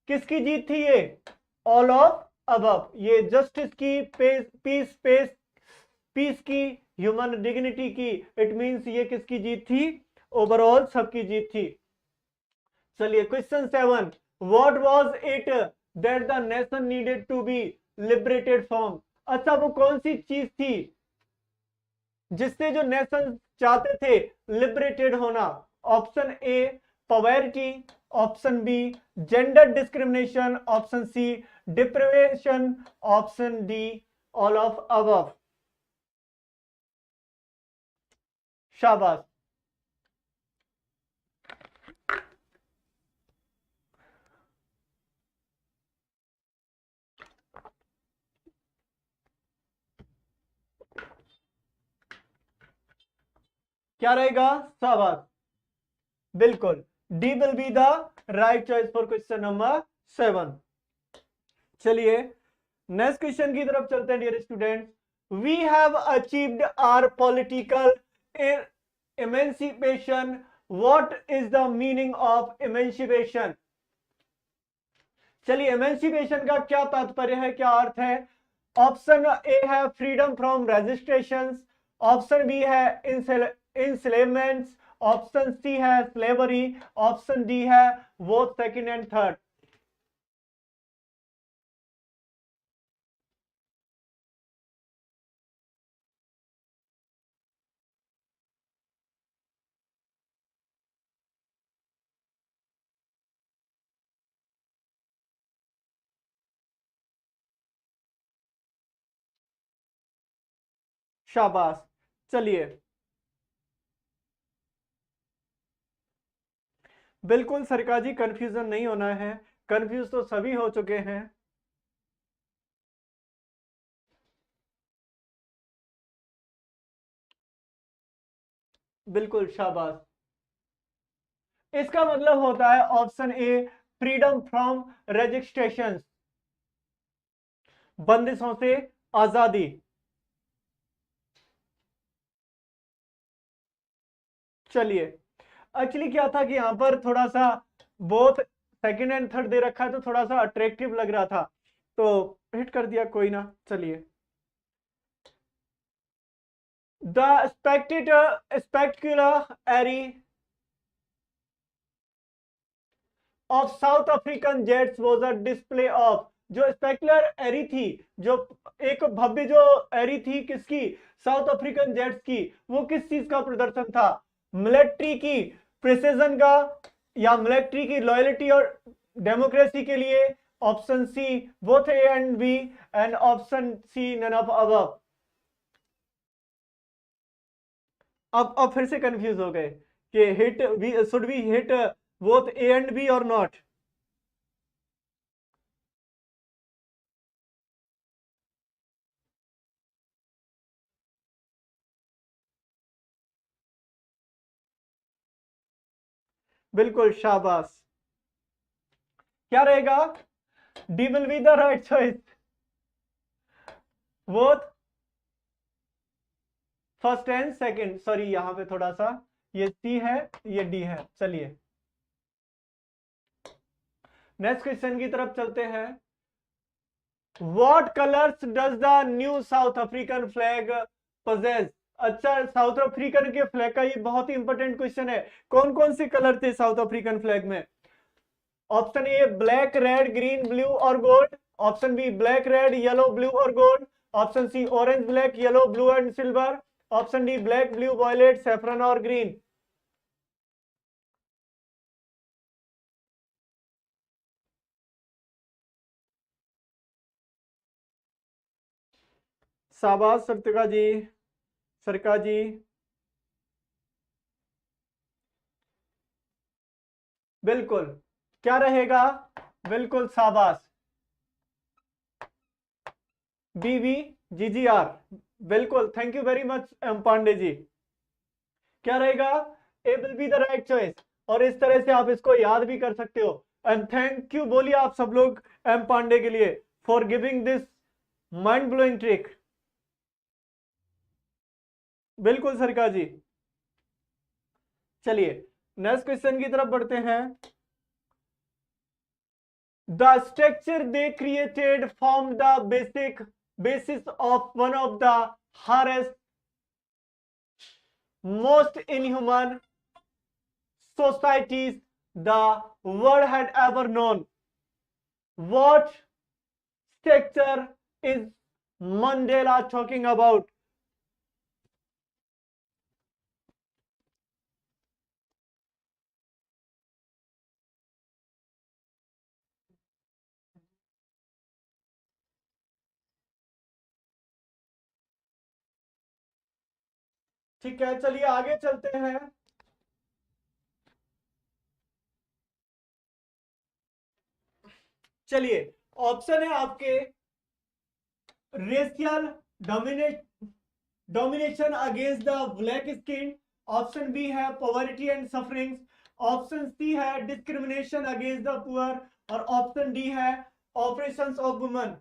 किसकी जीत थी ये? All of above. ये जस्टिस की, पीस पीस पीस की, ह्यूमन डिग्निटी की, इट मींस ये किसकी जीत थी? ओवरऑल सबकी जीत थी। चलिए question 7, what was it that the nation needed to be liberated from? अच्छा, वो कौन सी चीज थी जिससे जो नेशन चाहते थे लिबरेटेड होना? Option A poverty, option B gender discrimination, option C deprivation, option D all of above. शाबाश। क्या रहेगा? शाबाश। बिल्कुल, D will be the right choice for question number 7। चलिए नेक्स्ट क्वेश्चन की तरफ चलते हैं dear students. We have achieved our political emancipation. What is the meaning of emancipation? चलिए, इमेंसिपेशन का क्या तात्पर्य है, क्या अर्थ है? ऑप्शन ए है freedom from registration, option B है इंस्लेवमेंट्स, ऑप्शन सी है स्लेवरी, ऑप्शन डी है वो सेकंड एंड थर्ड। शाबाश। चलिए, बिल्कुल सरकार जी, कंफ्यूजन नहीं होना है, कंफ्यूज तो सभी हो चुके हैं। बिल्कुल, शाबाश। इसका मतलब होता है option A freedom from registration, बंदिशों से आजादी। चलिए, एक्चुअली क्या था कि यहां पर थोड़ा सा बोथ सेकंड एंड थर्ड दे रखा है तो थोड़ा सा अट्रैक्टिव लग रहा था तो हिट कर दिया, कोई ना। चलिए, the spectacular array of South African jets was a display of. जो स्पेक्युलर एरी थी, जो एक भव्य जो एरी थी, किसकी? साउथ अफ्रीकन जेट्स की। वो किस चीज का प्रदर्शन था? मिलिट्री की प्रिसीजन का, या मिलिट्री की लॉयल्टी और डेमोक्रेसी के लिए? Option C both A and B, and option C none of above. अब फिर से कंफ्यूज हो गए कि hit we should be hit both A and B और नॉट? बिल्कुल, शाबाश। क्या रहेगा? D will be the right choice. Both first and second, sorry यहां पे थोड़ा सा, ये सी है, ये डी है। चलिए नेक्स्ट क्वेश्चन की तरफ चलते हैं। What colours does the new South African flag possess? अच्छा, साउथ अफ्रीकन के फ्लैग का ये बहुत ही इंपॉर्टेंट क्वेश्चन है। कौन कौन से कलर थे साउथ अफ्रीकन फ्लैग में? Option A black red green blue और gold, option B black red yellow blue और gold, option C orange black yellow blue and silver, option D black blue violet saffron और ग्रीन। शाबाश सत्विका जी, सरका जी। बिल्कुल, क्या रहेगा? बिल्कुल, शाबाश। B B G G R. बिल्कुल, thank you very much M Pandey ji. क्या रहेगा? A will be the right choice. और इस तरह से आप इसको याद भी कर सकते हो। एंड थैंक यू बोलिए आप सब लोग एम पांडे के लिए for giving this mind blowing trick. बिल्कुल सरका जी। चलिए नेक्स्ट क्वेश्चन की तरफ बढ़ते हैं। The structure they created form the basic basis of one of the hardest, most inhuman societies the world had ever known. What structure is Mandela talking about? ठीक है, चलिए आगे चलते हैं। चलिए ऑप्शन है आपके racial domination against the black skin, option B है poverty and sufferings, option C है डिस्क्रिमिनेशन अगेंस्ट द पुअर, और ऑप्शन डी है ऑपरेशंस ऑफ वुमेन।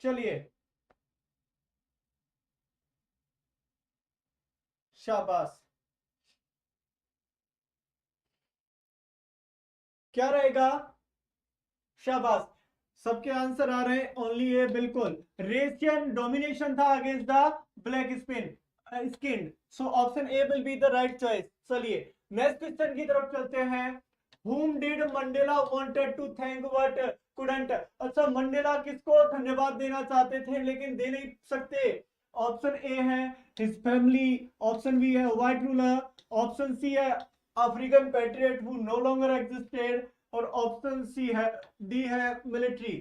चलिए शाबाश, क्या रहेगा? शाबाश, सबके आंसर आ रहे हैं, ओनली ए, बिल्कुल रेशियन डोमिनेशन था against the black skin, so option A will be the right choice. चलिए नेक्स्ट क्वेश्चन की तरफ चलते हैं। whom did Mandela wanted to thank but couldn't? अच्छा, मंडेला किसको धन्यवाद देना चाहते थे लेकिन दे नहीं सकते? ऑप्शन ए है हिज फैमिली, ऑप्शन बी है व्हाइट रूलर, ऑप्शन सी है African patriot who know longer existed, और ऑप्शन सी है डी है मिलिट्री।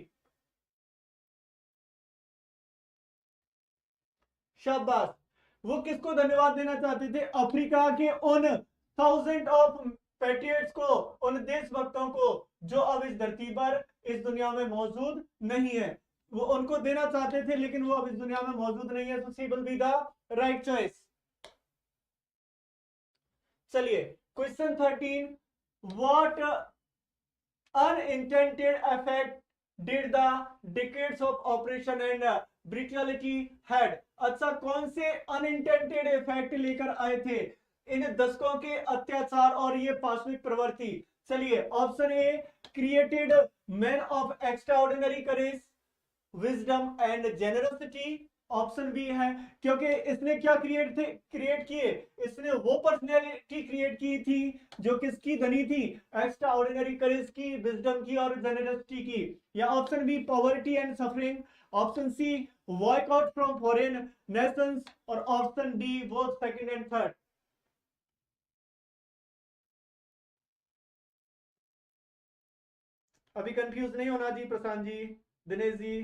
शाबाश, वो किसको धन्यवाद देना चाहते थे? अफ्रीका के उन थाउजेंड ऑफ पैट्रियट्स को, उन देशभक्तों को जो अब इस धरती पर इस दुनिया में मौजूद नहीं है, वो उनको देना चाहते थे लेकिन वो अब इस दुनिया में मौजूद नहीं है, तो C will be the right choice. चलिए question 13, what unintended effect did the decades of operation and brutality had? अच्छा, कौन से अनइंटेंडेड इफेक्ट लेकर आए थे इन दशकों के अत्याचार और ये पाशविक प्रवृत्ति? चलिए option A created man of extraordinary courage, wisdom and generosity, option B है क्योंकि इसने क्या क्रिएट किए, इसने वो पर्सनैलिटी क्रिएट की थी जो किसकी धनी थी? एक्स्ट्रा ऑर्डिनरी करेज की, विजडम की और जेनरसिटी की, या option B poverty and suffering, option C boycott from foreign nations, और option D both second and third. अभी कंफ्यूज नहीं होना जी, प्रशांत जी, दिनेश जी,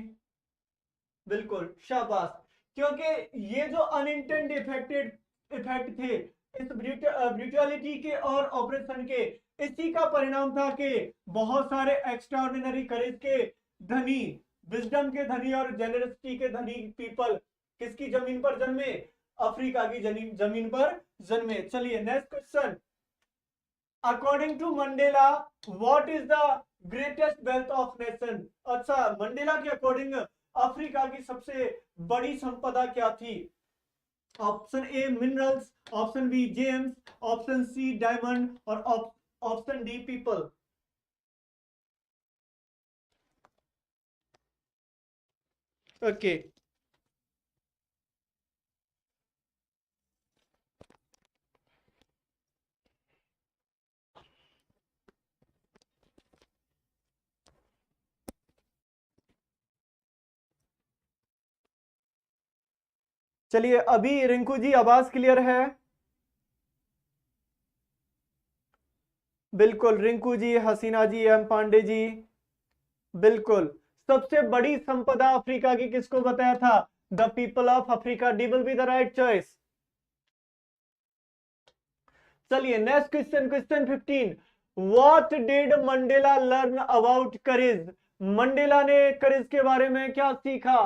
बिल्कुल शाबाश, क्योंकि ये जो अनइंटेंड इफेक्ट थे इस ब्रूटलिटी के और ऑपरेशन के, इसी का परिणाम था कि बहुत सारे एक्स्ट्राऑर्डिनरी करेज के धनी, विजडम के धनी और जेनरसिटी के धनी पीपल किसकी जमीन पर जन्मे? अफ्रीका की जमीन पर जन्मे। चलिए next question, according to Mandela what is the greatest wealth of nation? अच्छा, मंडेला के अकॉर्डिंग अफ्रीका की सबसे बड़ी संपदा क्या थी? Option A minerals, option B gems, option C diamond, और ऑप्शन डी पीपल। ओके चलिए, अभी रिंकू जी आवाज क्लियर है? बिल्कुल रिंकू जी, हसीना जी, एम पांडे जी, बिल्कुल। सबसे बड़ी संपदा अफ्रीका की किसको बताया था? The people of Africa, D will be the right choice. चलिए next question, question 15, what did Mandela learn about courage? Mandela ने करेज के बारे में क्या सीखा?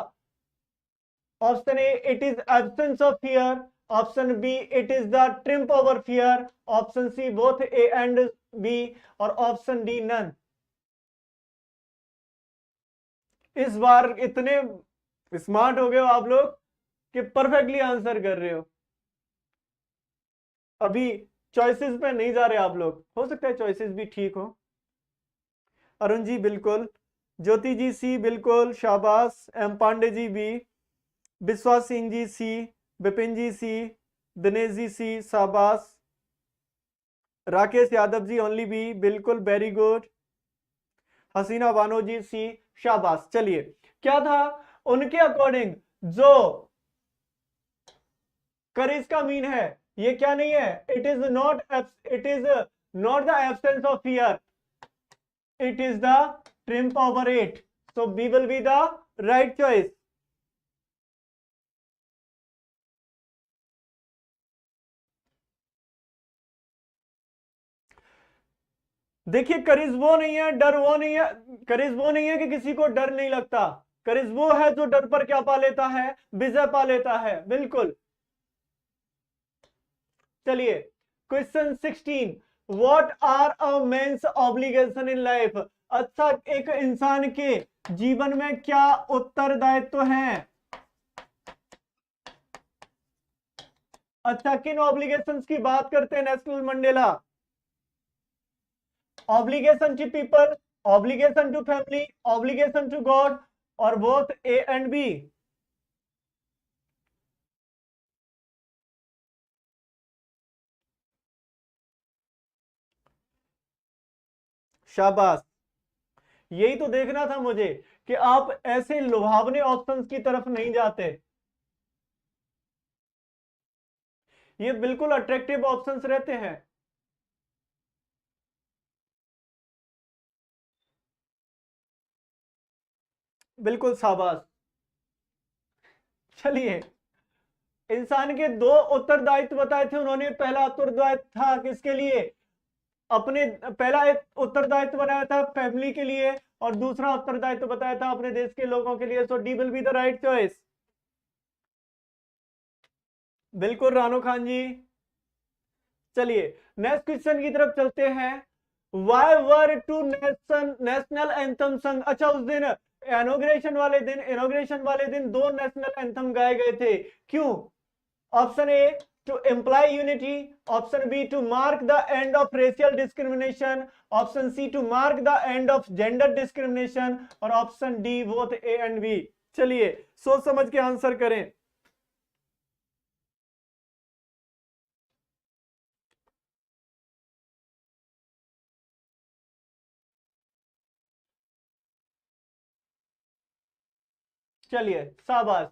Option A it is absence of fear, option B it is the triumph over fear, option C both A and B, और ऑप्शन डी नन। इस बार इतने स्मार्ट हो गए हो आप लोग कि परफेक्टली आंसर कर रहे हो। अभी चॉइसेस पे नहीं जा रहे आप लोग, हो सकता है चॉइसेस भी ठीक हो। अरुण जी बिल्कुल, ज्योति जी सी बिल्कुल, शाबाश। एम पांडे जी बी, विश्वास सिंह जी सी, विपिन जी सी, दिनेश जी सी, शाबाश। राकेश यादव जी ओनली बी, बिल्कुल वेरी गुड। हसीना बानो जी सी, शाबाश। चलिए, क्या था उनके अकॉर्डिंग जो करेज का मीन है, ये क्या नहीं है, it is not the absence of fear, it is the triumph over it. So B will be the right choice. देखिए, करेज वो नहीं है, डर वो नहीं है, करेज वो नहीं है कि किसी को डर नहीं लगता। करेज वो है जो डर पर क्या पा लेता है, विजय पा लेता है, बिल्कुल। चलिए, क्वेश्चन 16, what are a man's obligation in life. अच्छा, एक इंसान के जीवन में क्या उत्तरदायित्व हैं। अच्छा, किन ऑब्लिगेशंस की बात करते हैं national Mandela. Obligation to people, obligation to family, obligation to God, और बोथ ए एंड बी। शाबाश। यही तो देखना था मुझे कि आप ऐसे लुभावने ऑप्शंस की तरफ नहीं जाते। ये बिल्कुल अट्रैक्टिव ऑप्शंस रहते हैं। बिल्कुल शाबाश। चलिए, इंसान के दो उत्तरदायित्व बताए थे उन्होंने। पहला उत्तरदायित्व था किसके लिए, अपने, पहला एक उत्तरदायित्व बनाया था फैमिली के लिए, और दूसरा उत्तरदायित्व बताया था अपने देश के लोगों के लिए। So D will be the right choice. बिल्कुल रानो खान जी। चलिए, नेक्स्ट क्वेश्चन की तरफ चलते हैं। Why were two national anthem sung. अच्छा, उस दिन इनॉग्रेशन वाले दिन दो नेशनल एंथम गाए गए थे, क्यों। Option A to employ unity, option B to mark the end of racial discrimination, option C to mark the end of gender discrimination, और option D both A and B. चलिए, सोच समझ के आंसर करें। चलिए, शाबाश।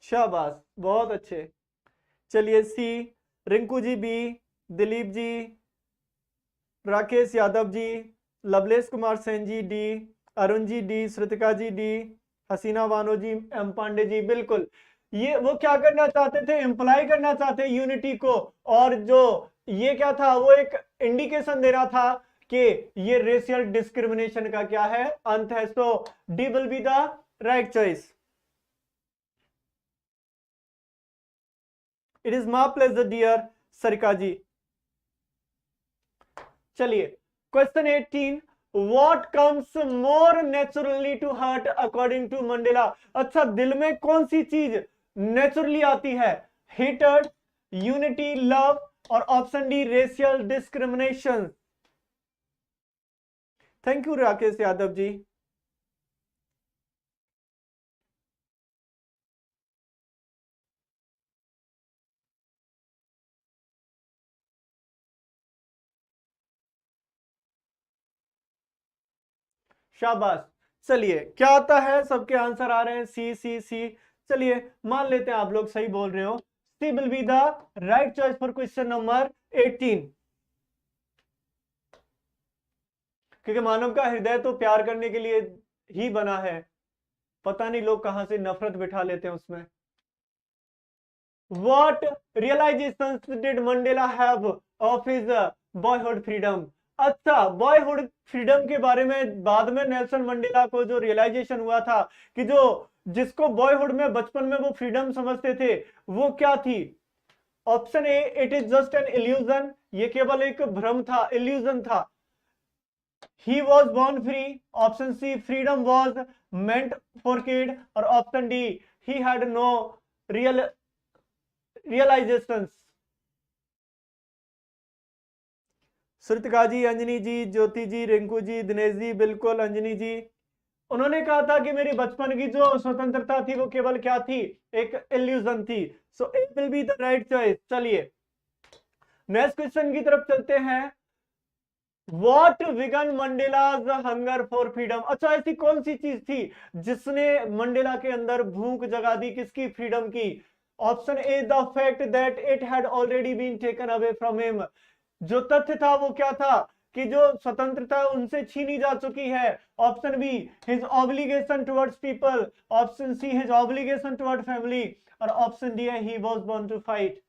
शाबाश, बहुत अच्छे। चलिए, C Rinku ji B, Dilip ji, Rakesh Yadav ji, Lovelesh Kumar Sen ji D, Arun ji D, Shrutika ji D, Haseena Bano ji, M Pandey ji, बिल्कुल। ये वो क्या करना चाहते थे, एम्प्लाई करना चाहते यूनिटी को, और जो ये क्या था, वो एक इंडिकेशन दे रहा था कि ये रेशियल डिस्क्रिमिनेशन का क्या है, अंत है। So D will be the right choice. It is my pleasure dear Sarika ji. चलिए, question 18, what comes more naturally to heart according to Mandela. अच्छा, दिल में कौन सी चीज नेचुरली आती है, हेटर्ड, यूनिटी, लव, और option D racial discrimination. Thank you Rakesh Yadav ji. शाबाश। चलिए, क्या आता है, सबके आंसर आ रहे हैं सी सी सी। चलिए, मान लेते हैं आप लोग सही बोल रहे हो। C will be the right choice for question number 18। क्योंकि मानव का हृदय तो प्यार करने के लिए ही बना है। पता नहीं लोग कहां से नफरत बिठा लेते हैं उसमें। What realizations did Mandela have of his boyhood freedom? अच्छा, बॉयहुड फ्रीडम के बारे में बाद में नेल्सन मंडेला को जो रियलाइजेशन हुआ था कि जो जिसको बॉयहुड में, बचपन में वो फ्रीडम समझते थे, वो क्या थी। Option A, it is just an illusion, ये केवल एक भ्रम था, इल्यूजन था। ही वॉज born फ्री, option C freedom was meant for kid, और option D he had no real realizations। Shrutika ji, Anjani ji, Jyoti ji, Rinku ji, Dinesh ji, बिल्कुल अंजनी जी। उन्होंने कहा था कि मेरी बचपन की जो स्वतंत्रता थी वो केवल क्या थी, एक इल्यूजन थी। So it will be the right choice. चलिए नेक्स्ट क्वेश्चन की तरफ चलते हैं। What vegan Mandela's hunger for freedom. अच्छा, ऐसी कौन सी चीज थी जिसने मंडेला के अंदर भूख जगा दी, किसकी, फ्रीडम की। Option A the fact that it had already been taken away from him. जो तथ्य था वो क्या था कि जो स्वतंत्रता उनसे छीनी जा चुकी है। Option B his obligation towards people, option C his obligation toward family, और ऑप्शन डी है he was born to fight.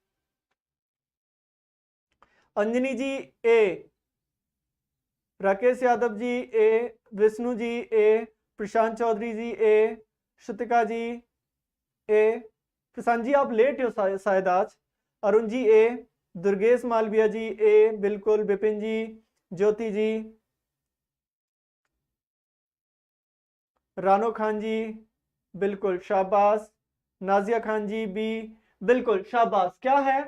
Anjani ji A, Rakesh Yadav ji A, Vishnu ji A, Prashant Chaudhary ji A, Shrutika ji A, Prashant ji आप लेट हो शायद आज, अरुण जी ए, दुर्गेश मालविया जी ए, बिल्कुल विपिन जी, ज्योति जी, रानो खान जी, बिल्कुल शाबाश, नाजिया खान जी बी, बिल्कुल शाबाश। क्या है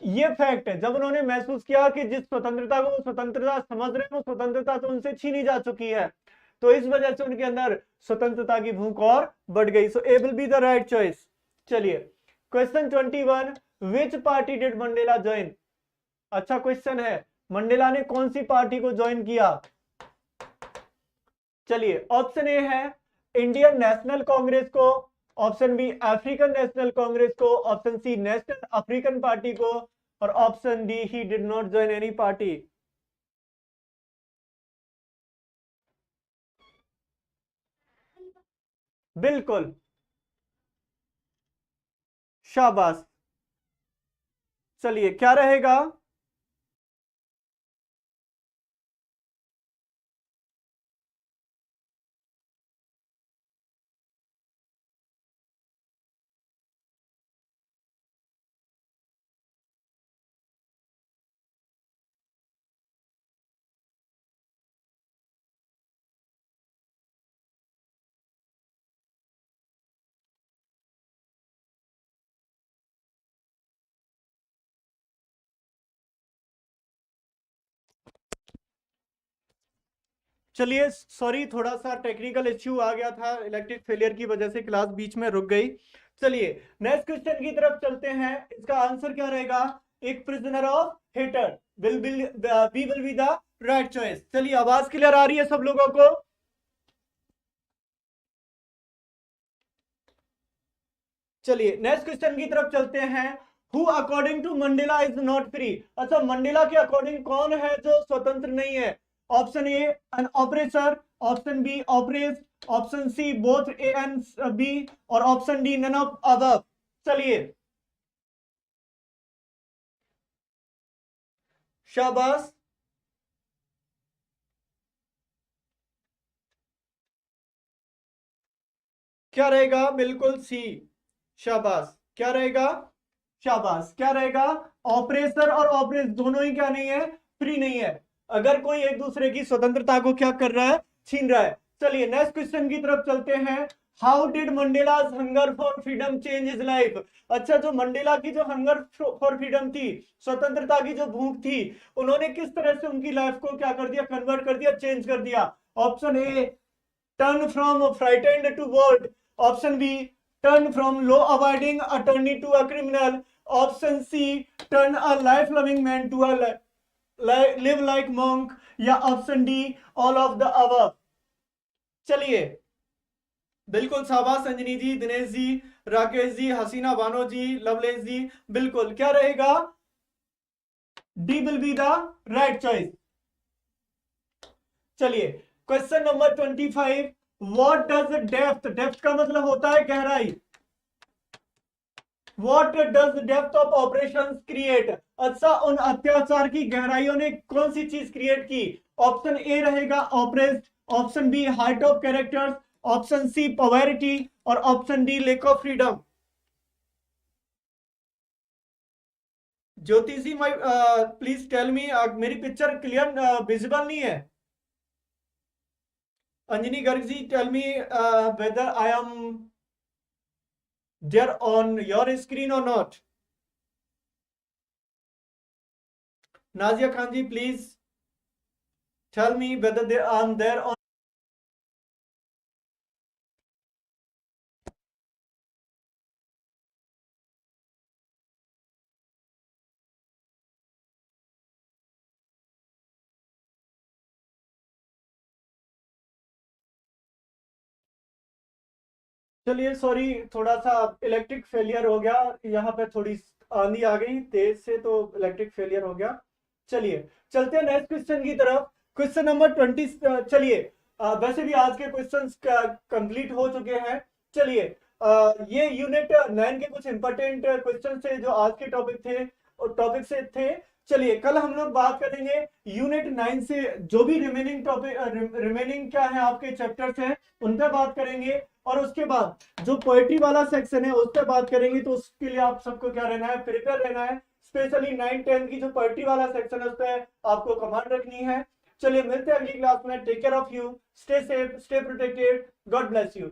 ये फैक्ट है, जब उन्होंने महसूस किया कि जिस स्वतंत्रता को स्वतंत्रता समझ रहे हैं वो स्वतंत्रता तो उनसे छीनी जा चुकी है, तो इस वजह से उनके अंदर स्वतंत्रता की भूख और बढ़ गई। So A will be the right choice. चलिए question 21, which party did Mandela join. अच्छा क्वेश्चन है, मंडेला ने कौन सी पार्टी को ज्वाइन किया। चलिए ऑप्शन ए है इंडियन नेशनल कांग्रेस को, option B African National Congress को, option C National African party को, और option D he did not join any party. बिल्कुल शाबाश। चलिए क्या रहेगा। चलिए सॉरी, थोड़ा सा टेक्निकल इश्यू आ गया था, इलेक्ट्रिक फेलियर की वजह से क्लास बीच में रुक गई। चलिए नेक्स्ट क्वेश्चन की तरफ चलते हैं। इसका आंसर क्या रहेगा, एक prisoner of hatred will be the right choice. चलिए आवाज क्लियर आ रही है सब लोगों को। चलिए नेक्स्ट क्वेश्चन की तरफ चलते हैं। Who according to Mandela is not free. अच्छा मंडेला के अकॉर्डिंग कौन है जो स्वतंत्र नहीं है। Option A an oppressor, option B oppressed, option C both A and B, और option D none of above. चलिए शाबाश। क्या रहेगा, बिल्कुल सी, शाबाश। क्या रहेगा, शाबाश। क्या रहेगा, ऑपरेसर और ऑपरेस दोनों ही क्या नहीं है, फ्री नहीं है। अगर कोई एक दूसरे की स्वतंत्रता को क्या कर रहा है, छीन रहा है। चलिए नेक्स्ट क्वेश्चन की तरफ चलते हैं। How did Mandela's hunger for freedom change his life. अच्छा जो मंडेला की जो हंगर फॉर फ्रीडम थी, स्वतंत्रता की जो भूख थी, उन्होंने किस तरह से उनकी लाइफ को क्या कर दिया, कन्वर्ट कर दिया, चेंज कर दिया। Option A turn from frightened to bold, option B turn from law abiding attorney to a criminal, option C turn a life loving man to a live like monk, या option D all of the above। चलिए बिल्कुल शाबाश अंजनी जी, दिनेश जी, राकेश जी, हसीना बानो जी, लवलेश जी, बिल्कुल। क्या रहेगा, D will be the right choice. चलिए question number 25, what does depth, depth का मतलब होता है गहराई, what does depth of operation create. अच्छा उन अत्याचार की गहराइयों ने कौन सी चीज क्रिएट की। ऑप्शन ए रहेगा oppressed, option B height of characters, option C poverty, और option D lack of freedom. Jyoti ji my please tell me, मेरी पिक्चर क्लियर विजिबल नहीं है। Anjani Garg ji, tell me whether I am there on your screen or not. Nazia Khan ji, please tell me whether I am there on. चलिए सॉरी, थोड़ा सा इलेक्ट्रिक फेलियर हो गया, यहाँ पे थोड़ी आंधी आ गई तेज से, तो इलेक्ट्रिक फेलियर हो गया। चलिए चलते हैं नेक्स्ट क्वेश्चन की तरफ। Question number 20। चलिए वैसे भी आज के क्वेश्चंस कंप्लीट हो चुके हैं। चलिए ये यूनिट 9 के कुछ इंपॉर्टेंट क्वेश्चन थे जो आज के टॉपिक थे और टॉपिक से थे। चलिए कल हम लोग बात करेंगे यूनिट 9 से जो भी रिमेनिंग टॉपिक रिमेनिंग क्या है आपके चैप्टर्स हैं उन पर बात करेंगे, और उसके बाद जो पोएट्री वाला सेक्शन है उस पर बात करेंगे। तो उसके लिए आप सबको क्या रहना है, प्रिपेयर रहना है। स्पेशली 9-10 की जो पोएट्री वाला सेक्शन है उस पर आपको कमांड रखनी है। चलिए मिलते हैं अगली क्लास में। Take care of you, stay safe, stay protected, God bless you.